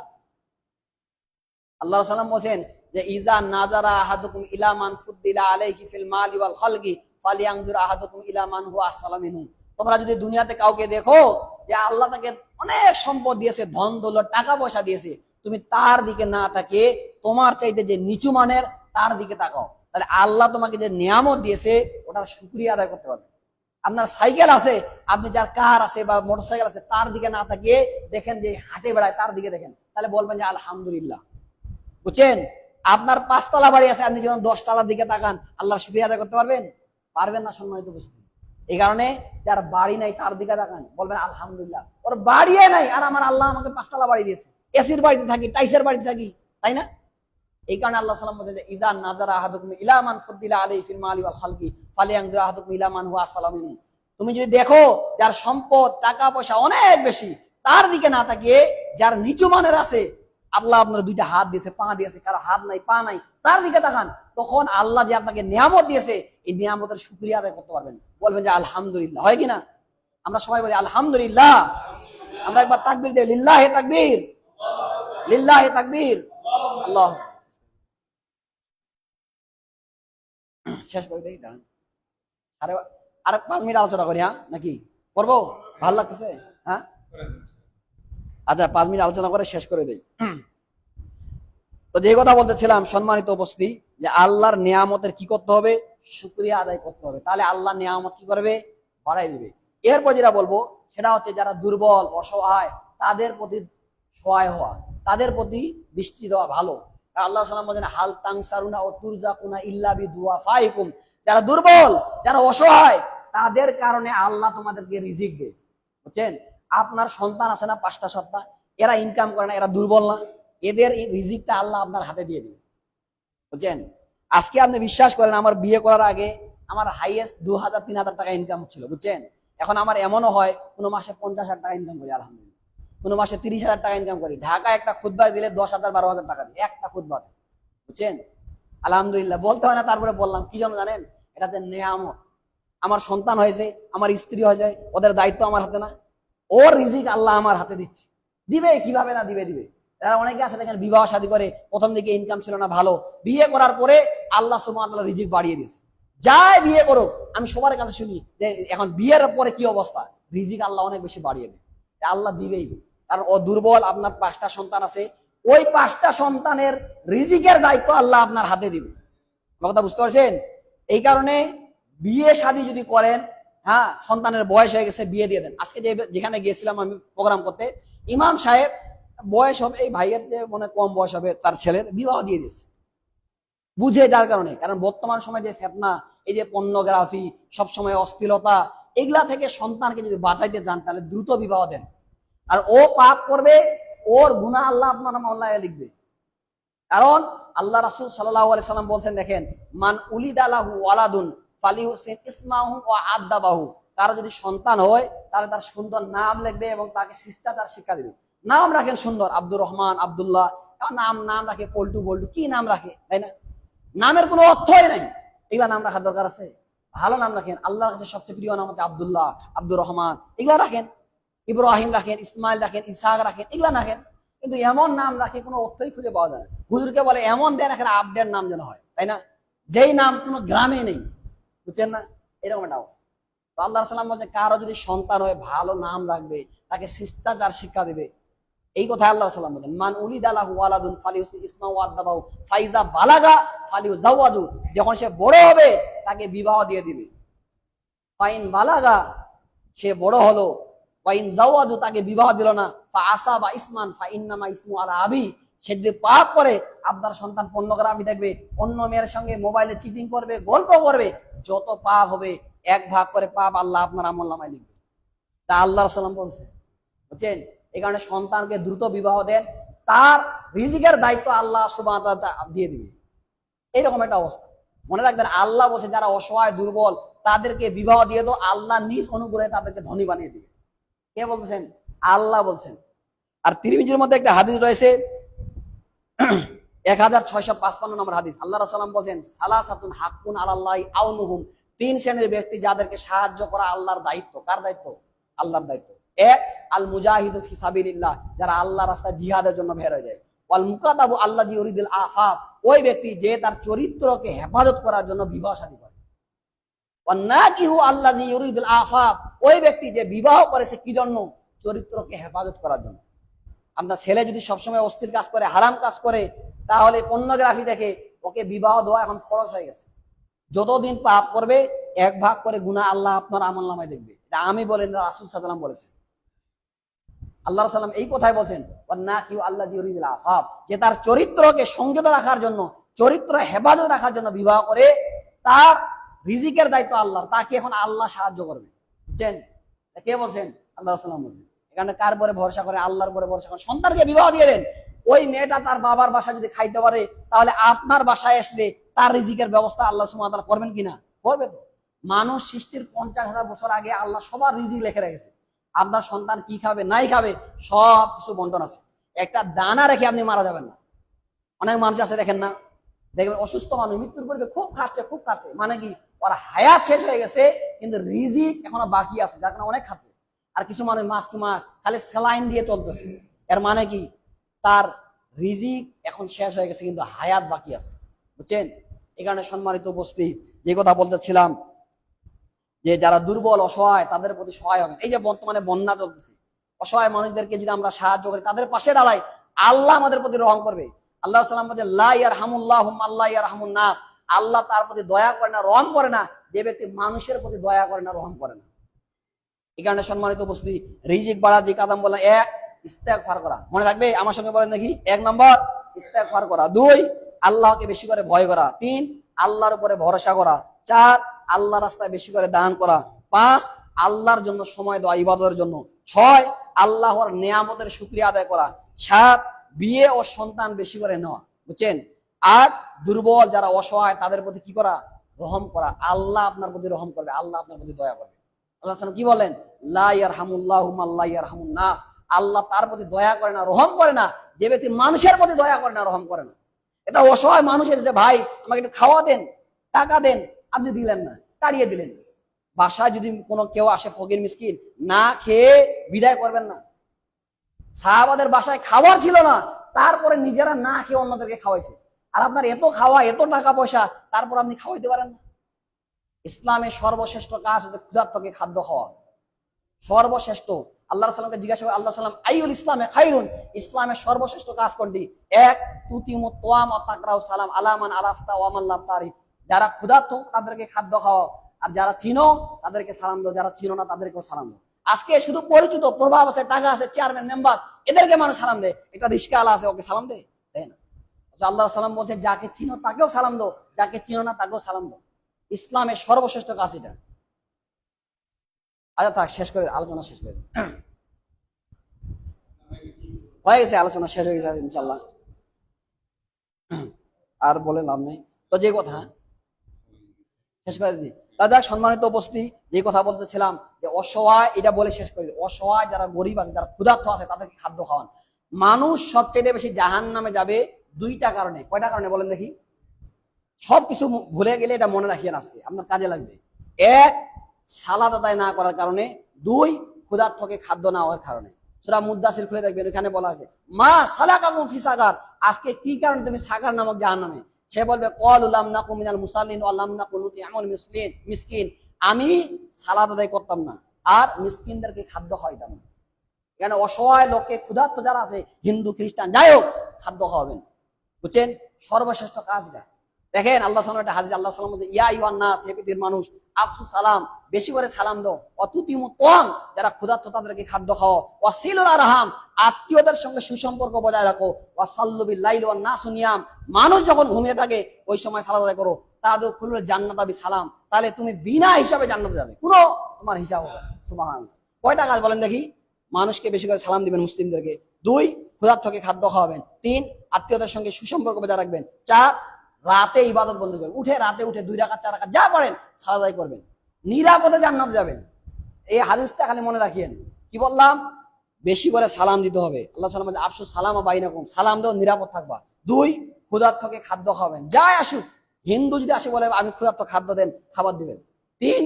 আল্লাহ সাল্লাম বলেন যে ইজা নাজারা আহাদুকুম ইলা মান ফুদ্দিলা আলাইহি ফিল মালি ওয়াল খালকি ফালিয়ানজুর আহাদুকুম ইলা মান হুয়া আসফালা মিনহু। তোমরা যদি দুনিয়াতে কাউকে দেখো যে আল্লাহ তাকে অনেক সম্পদ দিয়েছে, ধন দৌলত, টাকা পয়সা দিয়েছে, তুমি তার দিকে না তাকিয়ে তোমার চাইতে যে নিচু মানের তার দিকে তাকাও। তাহলে আল্লাহ তোমাকে যে নিয়ামত দিয়েছে ওটার শুকরিয়া আদায় করতে পারবে। আপনার সাইকেল আছে, আপনি যার কার আছে বা মোটরসাইকেল আছে তার দিকে না তাকিয়ে দেখেন যে হাঁটে বেড়ায় তার দিকে দেখেন, তাহলে বলবেন যে আলহামদুলিল্লাহ। বুঝছেন? আপনার 5 তলা বাড়ি আছে, আপনি যখন 10 তলার দিকে তাকান আল্লাহর শুকরিয়া আদায় করতে পারবেন? পারবেন না সম্মানিত উপস্থিতি। এই কারণে যার বাড়ি নাই তার দিকে তাকান, বলবেন আলহামদুলিল্লাহ। ওর বাড়িয়ে নাই আর আমার আল্লাহ আমাকে 5 তলা বাড়ি দিয়েছে, এসির বাড়িতে থাকি, টাইসের বাড়িতে থাকি, তাই না? এই কারণে আল্লাহ সাল্লাম বলেন যে ইজা নাজারা আহাদুকুম ইলা মান ফুদ্দিলা আলাইহি ফিল মালি ওয়াল খালকি ফালিয়ানজুর আহাদুকুম ইলা মান হুয়া আসফালা মিনহু। তুমি যদি দেখো যার সম্পদ, টাকা পয়সা অনেক বেশি, তার দিকে না তাকিয়ে যার নিচু মানের আছে, আল্লাহ আপনার দুইটা হাত দিয়েছে, পা দিয়েছে, কারো হাত নাই, পা নাই, তার দিকে তাকান। তখন আল্লাহ যে আপনাকে নিয়ামত দিয়েছে, এই নিয়ামতের শুকরিয়া আদায় করতে পারবেন। বলবেন যে আলহামদুলিল্লাহ, হয় কিনা? আমরা সবাই বলি আলহামদুলিল্লাহ। আমরা একবার তাকবীর দেই, লিল্লাহে তাকবীর, লিল্লাহে তাকবীর। আল্লাহ শেষ করে দেই, দাঁড়ান আরে 5 মিনিট আলোচনা করি, হ্যাঁ নাকি করবো? ভালো লাগতেছে? হ্যাঁ আচ্ছা, 5 মিনিট আলোচনা করে শেষ করে দেই। তো যে কথা বলতেছিলাম সম্মানিত উপস্থিতি, যে আল্লাহর নিয়ামতের কি করতে হবে? শুকরিয়া আদায় করতে হবে। তাহলে আল্লাহ নিয়ামত কি করবে? বাড়াই দিবে। এরপর যেটা বলবো সেটা হচ্ছে যারা দুর্বল অসহায় তাদের প্রতি সহায় হওয়া, তাদের প্রতি দৃষ্টি দেওয়া ভালো। আল্লাহ সাল্লাম বলেন হাল তাংসারুনা ও তুরজাকুনা ইল্লা বিদুআফাইকুম, যারা দুর্বল, যারা অসহায়, তাদের কারণে আল্লাহ তোমাদেরকে রিজিক দেয়। বুঝছেন? আপনার সন্তান আছে না 5টা 7টা, এরা ইনকাম করে না, এরা দুর্বল না? এদের এই রিজিকটা আল্লাহ আপনার হাতে দিয়ে দিবে। বুঝছেন? আজকে আপনি বিশ্বাস করেন, আমার বিয়ে করার আগে আমার হাইয়েস্ট 2000-3000 টাকা ইনকাম ছিল। বুঝছেন? এখন আমার এমনও হয় কোনো মাসে 50,000 টাকা ইনকাম করি, আলহামদুলিল্লাহ। কোনো মাসে 30,000 টাকা ইনকাম করি। ঢাকায় একটা খুতবা দিলে 10,000-12,000 টাকা দিই একটা খুতবা। বুঝছেন? আলহামদুলিল্লাহ বলতে হয় না, তারপরে বললাম কি জন্য জানেন? এটা যে নেয়ামত। আমার সন্তান হয়েছে, আমার স্ত্রী হয়েছে, ওদের দায়িত্ব আমার হাতে না? ওর রিজিক আল্লাহ আমার হাতে দিচ্ছে। দিবে কিভাবে না দিবে? দিবে। তারা অনেকে আছে দেখেন বিবাহ শাদী করে, প্রথম দিকে ইনকাম ছিল না ভালো, বিয়ে করার পরে আল্লাহ সুবহানাহু ওয়া তাআলা রিজিক বাড়িয়ে দিয়েছে। যাই বিয়ে করুক, আমি সবার কাছে শুনি যে এখন বিয়ের পরে কি অবস্থা, রিজিক আল্লাহ অনেক বেশি বাড়িয়ে দেয়। আল্লাহ দিবেই, কারণ ও দুর্বল। আপনার 5টা সন্তান আছে, ওই 5টা সন্তানের রিজিকের দায়িত্ব আল্লাহ আপনার হাতে দিবে। কথা বুঝতে পারছেন? এই কারণে বিয়ে শাদী যদি করেন, হ্যাঁ সন্তানের বয়স হয়ে গেছে, বিয়ে দিয়ে দেন। আজকে যেখানে গিয়েছিলাম আমি প্রোগ্রাম করতে, ইমাম সাহেব বয়স হবে, এই ভাইয়ের যে মনে কম বয়স হবে তার ছেলের বিবাহ দিয়ে দিয়েছে, বুঝে। যার কারণে, কারণ বর্তমান সময় যে ফেতনা, এই যে পর্নোগ্রাফি, সবসময় অস্থিরতা, এগুলা থেকে সন্তানকে যদি বাঁচাইতে চান তাহলে দ্রুত বিবাহ দেন। আর ও পাপ করবে, ওর গুনাহ আল্লাহ আপনার মামলায় লিখবে। কারণ আল্লাহ রাসূল সাল্লাল্লাহু আলাইহি সাল্লাম বলছেন, দেখেন মান উলিদা লাহু ওয়ালাদুন ফালিহুসিন ইসমাহু ওয়া আদাবাহু, কারো যদি সন্তান হয় তাহলে তার সুন্দর নাম লিখবে এবং তাকে শিষ্টাচার শিক্ষা দিবে। নাম রাখেন সুন্দর, আব্দুর রহমান, আব্দুল্লাহ, নাম রাখে পল্টু বল্টু, কি নাম রাখে, তাই না? নামের কোনো অর্থই নাই। এগুলা নাম রাখার দরকার আছে? ভালো নাম রাখেন। আল্লাহর কাছে সবচেয়ে প্রিয় নাম হচ্ছে আব্দুল্লাহ, আব্দুর রহমান, এগুলা রাখেন। ইব্রাহিম রাখেন, ইসমাইল রাখেন, ইসহাক রাখেন, এগুলা রাখেন। কিন্তু এমন নাম রাখে কোনো অর্থই খুঁজে পাওয়া যায় না। হুজুরকে বলে এমন দেন এখানে আপডেট নাম যেন হয়, তাই না? যেই নাম কোনো গ্রামে নেই। বুঝছেন না? এরকম একটা অবস্থা। তো আল্লাহ সাল্লাম বলছে কারো যদি সন্তান হয় ভালো নাম রাখবে, তাকে শিষ্টাচার শিক্ষা দেবে। এই কথা আল্লাহ সাল্লাম বলেন, মান উলিদা লাহু ওয়ালাদুন ফালিহুসিন ইসমাহু ওয়া আদাবাহু ফাইজা বালাগা ফালিউজাওয়াজু, যখন সে বড় হবে তাকে বিবাহ দিয়ে দিবে। ফাইন বালাগা, সে বড় হলো, ফাইন জাওয়াজু, তাকে বিবাহ দিল না, ফা আসাবা ইসমান ফা ইন্নামা ইসমু আলা আবি, সে যদি পাপ করে, আপনার সন্তান পর্নোগ্রাফি দেখবে, অন্য মেয়ের সঙ্গে মোবাইলে চিটিং করবে, গল্প করবে, যত পাপ হবে 1 ভাগ করে পাপ আল্লাহ আপনার আমলনামায় লিখবে। তা আল্লাহ সাল্লাম বলছে। বুঝছেন? এই কারণে সন্তানকে দ্রুত বিবাহ দেন, তার রিজিকের দায়িত্ব আল্লাহ সুবহানাহু ওয়া তাআলা দিয়ে দিবে। এইরকম একটা অবস্থা মনে রাখবেন। আল্লাহ বলছে যারা অসহায় দুর্বল তাদেরকে বিবাহ দিয়ে দাও, আল্লাহ নিজ অনুগ্রহে তাদেরকে ধনী বানিয়ে দিবে। কে বলতেছেন? আল্লাহ বলছেন। আর তিরমিজির মধ্যে একটা হাদিস রয়েছে, 1655 নম্বর হাদিস। আল্লাহ রাসূল সাল্লাল্লাহু আলাইহি ওয়াসাল্লাম বলেন, সালাসাতুন হাক্কুন আলাল্লাহি আউনুহুম, 3 শ্রেণীর ব্যক্তি যাদেরকে সাহায্য করা আল্লাহর দায়িত্ব। কার দায়িত্ব? আল্লাহর দায়িত্ব। 1, আল মুজাহিদু ফি সাবিলিল্লাহ, যারা আল্লাহর রাস্তায় জিহাদের জন্য বের হয়ে যায়। ওয়াল মুকাতাবু আল্লাযী ইউরিদুল আফাফ, ওই ব্যক্তি যে তার চরিত্রকে হেফাজত করার জন্য বিবাহ শাদী করে। ওয়ান নাকিহু আল্লাযী ইউরিদুল আফাফ, ওই ব্যক্তি যে বিবাহ করেছে কি জন্য? চরিত্রকে হেফাজত করার জন্য। আপনার ছেলে যদি সবসময় অস্থির কাজ করে, হারাম কাজ করে, তাহলে পর্নোগ্রাফি দেখে, ওকে বিবাহ দেওয়া এখন ফরজ হয়ে গেছে। যতদিন পাপ করবে 1 ভাগ করে গুনাহ আল্লাহ আপনার আমলনামায় দেখবে। এটা আমি বলেন, রাসূল সাল্লাল্লাহু আলাইহি ওয়াসাল্লাম বলেছেন। আল্লাহ সাল্লাম এই কথাই বলছেন, ওয়ান্নাকিউ আল্লাযী ইউরিদুল আফাফ, যে তার চরিত্রকে সংযত রাখার জন্য, চরিত্র হেফাজত রাখার জন্য বিবাহ করে, তার রিজিকের দায়িত্ব আল্লাহর, তাকে এখন আল্লাহ সাহায্য করবে। বুঝছেন? কে বলছেন? আল্লাহ সাল্লাম বলছেন। এখানে কার পরে ভরসা করে? আল্লাহর পরে ভরসা করে সন্তানকে বিবাহ দিয়ে দেন। ওই মেয়েটা তার বাবার বাসায় যদি খাইতে পারে, তাহলে আপনার বাসায় আসলে তার রিজিকের ব্যবস্থা আল্লাহ সুবহানাহু ওয়া তাআলা করবেন কিনা? করবে তো। মানুষ সৃষ্টির 50,000 বছর আগে আল্লাহ সবার রিজিক লিখে রেখেছে। আপনার সন্তান কি খাবে নাই খাবে সব কিছু বন্টন আছে। একটা দানা রেখে আপনি মারা যাবেন না। অনেক মানুষ আছে দেখেন না, দেখবেন অসুস্থ মানুষ মৃত্যুর পূর্বে খুব খাচ্ছে, মানে কি ওর হায়াত শেষ হয়ে গেছে কিন্তু রিজিক এখনো বাকি আছে, যার কারণে অনেক খাচ্ছে। আর কিছু মানুষ মাস কি মাস খালি স্যালাইন দিয়ে চলতেছে, এর মানে কি তার রিজিক এখন শেষ হয়ে গেছে কিন্তু হায়াত বাকি আছে, বুঝছেন? এই কারণে সম্মানিত উপস্থিতি, যে কথা বলতেছিলাম যে যারা দুর্বল অসহায় তাদের প্রতি সহায় হবেন। এই যে বর্তমানে বন্যা চলতেছে, অসহায় মানুষদেরকে যদি আমরা সাহায্য করি, তাদের পাশে দাঁড়াই, আল্লাহ আমাদের প্রতি রহম করবে। আল্লাহ সাল্লাম বলছে লা ইয়ারহামুল্লাহুম আল্লাহ ইয়ারহামুন নাস, আল্লাহ তার প্রতি দয়া করে না, রহম করে না যে ব্যক্তি মানুষের প্রতি দয়া করে না, রহম করে না। এই কারণে সম্মানিত উপস্থিতি, রিজিক বাড়ার যে কাদাম বললাম, এক ইস্তেগফার করা, মনে থাকবে আমার সঙ্গে বলেন দেখি। 1 নম্বর ইস্তেগফার করা, 2 আল্লাহকে বেশি করে ভয় করা, 3 আল্লাহর উপরে ভরসা করা, 4 আল্লাহ রাস্তায় বেশি করে দান করা, 5 আল্লাহর জন্য সময় দেওয়া ইবাদতের জন্য, 6 আল্লাহর নিয়ামতের শুকরিয়া আদায় করা, 7 বিয়ে ও সন্তান বেশি করে নেওয়া, বুঝছেন? 8 দুর্বল যারা অসহায় তাদের প্রতি কি করা? রহম করা। আল্লাহ আপনার প্রতি রহম করবে, আল্লাহ আপনার প্রতি দয়া করবে। আল্লাহ সাল্লাম কি বলেন? লা ইয়ারহামুল্লাহুম আল্লাহ ইয়ারহামুন নাস, আল্লাহ তার প্রতি দয়া করে না, রহম করে না যে ব্যক্তি মানুষের প্রতি দয়া করে না, রহম করে না। এটা অসহায় মানুষ এসেছে, ভাই আমাকে একটু খাওয়া দেন, টাকা দেন, আপনি দিলেন না, তাড়িয়ে দিলেন। বাসায় যদি কোনো কেউ আসে ফকির মিসকিন, না খেয়ে বিদায় করবেন না। সাহাবাদের বাসায় খাবার ছিল না, তারপরে নিজেরা না খেয়ে অন্যদেরকে খাওয়াইছে। আর আপনার এত খাওয়া, এত টাকা পয়সা, তারপর আপনি খাওয়াইতে পারেন না। ইসলামের সর্বশ্রেষ্ঠ কাজ হচ্ছে ক্ষুধার্তকে খাদ্য খাওয়া, সর্বশ্রেষ্ঠ। আল্লাহ সাল্লামকে জিজ্ঞাসা করে আল্লাহ সাল্লাম আইউল ইসলামে খাইরুন, ইসলামের সর্বশ্রেষ্ঠ কাজ কোনটি? 1 তুতিমু তোয়াম ওয়া তাকরাউ সালাম আলা মান আরাফতা ওয়া মান লাম তারিফ, যারা ক্ষুধার্ত তাদেরকে খাদ্য খাওয়া, আর যারা চিনো তাদেরকে সালাম দাও, যারা চিনো না তাদেরকেও সালাম দাও। আজকে শুধু পরিচিত, প্রভাব আছে, টাকা আছে, চেয়ারম্যান মেম্বার, এদেরকে মানুষ সালাম দেয়। এটা রিস্কাওয়ালা আছে, ওকে সালাম দেয় না। আল্লাহ সাল্লাম বলছে যাকে চিনো তাকেও সালাম দাও, যাকে চিনো না তাকেও সালাম দাও। ইসলামের সর্বশ্রেষ্ঠ কাজ এটা। আচ্ছা থাক, শেষ করে আলোচনা শেষ করে হয়ে গেছে, আলোচনা শেষ হয়ে গেছে ইনশাল্লাহ, আর বলে লাভ নেই। তো যে কথা শেষ করে দিই, তা যাক সম্মানিত উপস্থিতি, যে কথা বলতেছিলাম যে অসহায়, এটা বলে শেষ করে দিই। অসহায় যারা গরিব আছে, যারা ক্ষুধার্ত আছে, তাদেরকে খাদ্য খাওয়ান। মানুষ সবচেয়ে বেশি জাহান্নামে যাবে 2টা কারণে। কয়টা কারণে বলেন দেখি? সবকিছু ভুলে গেলে এটা মনে রাখিয়েন, আজকে আপনার কাজে লাগবে। 1 সালাত আদায় না করার কারণে, 2 ক্ষুধার্তকে খাদ্য না হওয়ার কারণে। সূরা মুদ্দাসির খুলে দেখবেন, ওখানে বলা আছে মা সালাকাকুম ফি সাকার, আজকে কি কারণে তুমি সাকার নামক জাহান্নামে? সে বলবে ক্বালু লাম নাকু মিনাল মুসাল্লিন ওয়া লাম নাকু নুতি'মুল মিসকিন, আমি সালাত আদায় করতাম না আর মিসকিনদেরকে খাদ্য খাওয়াইতাম না। কেন? অসহায় লোককে, ক্ষুধার্ত যারা আছে, হিন্দু খ্রিস্টান যাই হোক, খাদ্য খাওয়াবেন, বুঝছেন? সর্বশ্রেষ্ঠ কাজটা দেখেন। আল্লাহ সাল্লাল্লাহু আলাইহি ওয়াসাল্লাম, আল্লাহ সাল্লাম বলছে ইয়া আইয়ুহান নাস, হে পৃথিবীর মানুষ, আফসু সালাম, বেশি করে সালাম দাও, অতুতিমু তোয়াম, যারা ক্ষুধার্ত তাদেরকে খাদ্য খাও, ওয়াসিলুল আরহাম, আত্মীয়দের সঙ্গে সুসম্পর্ক বজায় রাখো, ওয়াসাল্লু বিল লাইলি ওয়ান নাসু নিয়াম, মানুষ যখন ঘুমিয়ে থাকে ওই সময় সালাত আদায় করো, তাদখুলুল জান্নাতা বিসালাম, তাহলে তুমি বিনা হিসাবে জান্নাতে যাবে, কোনো তোমার হিসাব হবে না। সুবহানাল্লাহ। কয়টা কাজ বলেন দেখি? মানুষকে বেশি করে সালাম দিবেন, মুসলিমদেরকে। 2 ক্ষুধার্তকে খাদ্য খাওয়াবেন। 3 আত্মীয়দের সঙ্গে সুসম্পর্ক বজায় রাখবেন। 4 রাতে ইবাদত বন্ধ করবেন, রাতে উঠে 2 রাকাত 4 রাকাত যা পড়েন সালাত আদায় করবেন, নিরাপদে জান্নাত যাবেন। এই হাদিসটা খালি মনে রাখিয়েন। কি বললাম? বেশি করে সালাম দিতে হবে। আল্লাহ সাল্লাম বলেছে আফসু সালাম বাইনাকুম, সালাম দাও, নিরাপদ থাকবা। 2 ক্ষুধার্তকে খাদ্য খাওয়াবেন, যাই আসুক, হিন্দু যদি আসে বলে আমি ক্ষুধার্ত, খাদ্য দেন, খাবার দিবেন। 3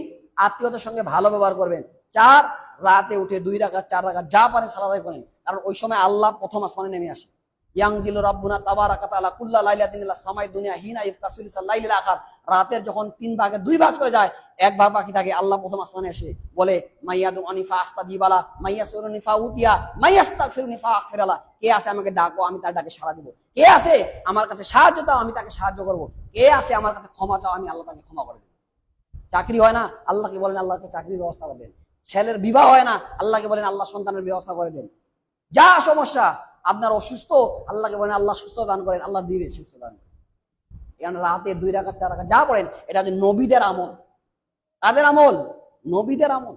আত্মীয়দের সঙ্গে ভালো ব্যবহার করবেন। 4 রাতে উঠে 2 রাকাত 4 রাকাত যা পারেন সালাত আদায় করেন, কারণ ওই সময় আল্লাহ প্রথম আসমানে নেমে আসে। ইয়ানজিলু রাব্বুনা তাবারাকা তাআলা কুল্লা লাইলাতিন ইলা সামাই দুনিয়া হিনা ইফতাসিলুল লাইলিল আখার, রাতের যখন 3 ভাগে 2 ভাগ করে যায়, 1 ভাগ বাকি থাকে, আল্লাহ প্রথম আসমানে এসে বলে মাইয়াদু আনিফা আস্তাজিবালা, মাইয়াসুরুনি ফাউতিয়া, মাইয়াস্তাগফিরুনি ফাগফিরালা, কে আছে আমাকে ডাকো, আমি তার ডাকে সাড়া দেব। কে আছে আমার কাছে সাহায্য চাও, আমি তাকে সাহায্য করব। কে আছে আমার কাছে ক্ষমা চাও, আমি আল্লাহ তাকে ক্ষমা করে দেব। চাকরি হয় না, আল্লাহকে বলেন আল্লাহকে চাকরির ব্যবস্থা করে দেন। ছেলের বিবাহ হয় না, আল্লাহকে বলেন আল্লাহ সন্তানের ব্যবস্থা করে দেন। যা সমস্যা, আপনার অসুস্থ, আল্লাহকে বলেন আল্লাহ সুস্থ দান করেন, আল্লাহ দিবে সুস্থ দান করেন। এখানে রাতে 2 রাকাত 4 রাকাত যা পড়েন, এটা হচ্ছে নবীদের আমল। কাদের আমল? নবীদের আমল।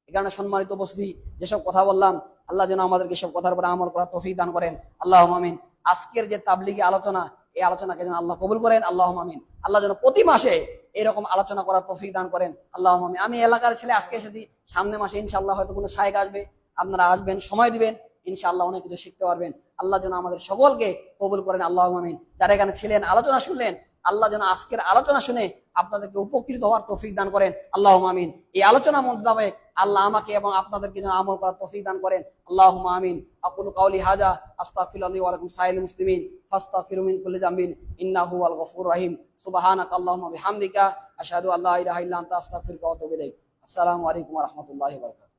এই কারণে সম্মানিত উপস্থিতি, যেসব কথা বললাম, আল্লাহ যেন আমাদেরকে সব কথার উপরে আমল করার তৌফিক দান করেন, আল্লাহুম্মা আমিন। আজকের যে তাবলীগী আলোচনা, এই আলোচনাকে যেন আল্লাহ কবুল করেন, আল্লাহুম্মা আমিন। আল্লাহ যেন প্রতি মাসে এরকম আলোচনা করার তৌফিক দান করেন। আল্লাহ আমিন। আমি এলাকার ছেলে, আজকে এসেছি, সামনে মাসে ইনশাআল্লাহ হয়তো কোনো শায়েখ আসবে, আপনারা আসবেন, সময় দিবেন, ইনশাআল্লাহ অনেক কিছু শিখতে পারবেন। আল্লাহ যেন আমাদের সকলকে কবুল করেন। আল্লাহ আমিন। যারা এখানে ছিলেন, আলোচনা শুনলেন, আল্লাহ যেন আজকের আলোচনা শুনে আপনাদেরকে উপকৃত হওয়ার তৌফিক দান করেন। আল্লাহ আমিন। এই আলোচনা মোতাবেক আল্লাহ আমাকে এবং আপনাদেরকে যেন আমল করার তৌফিক দান করেন। আল্লাহ আমিন। আকুলু কাউলি হাজা আস্তাগফিরুল্লাহ ওয়া লাকুম সাইয়িদুল মুসলিমিন ফাস্তাগফিরু মিন কুল্লি যামবিন ইন্নাহু হুয়াল গফুরুর রহিম। সুবহানাকা আল্লাহুম্মা বিহামদিকা আশহাদু আল্লা ইলাহা ইল্লা আনতা আস্তাগফিরুকা ওয়া আতুবু ইলাইক। আসসালামু আলাইকুম ওয়া রাহমাতুল্লাহি ওয়া বারাকাতুহু।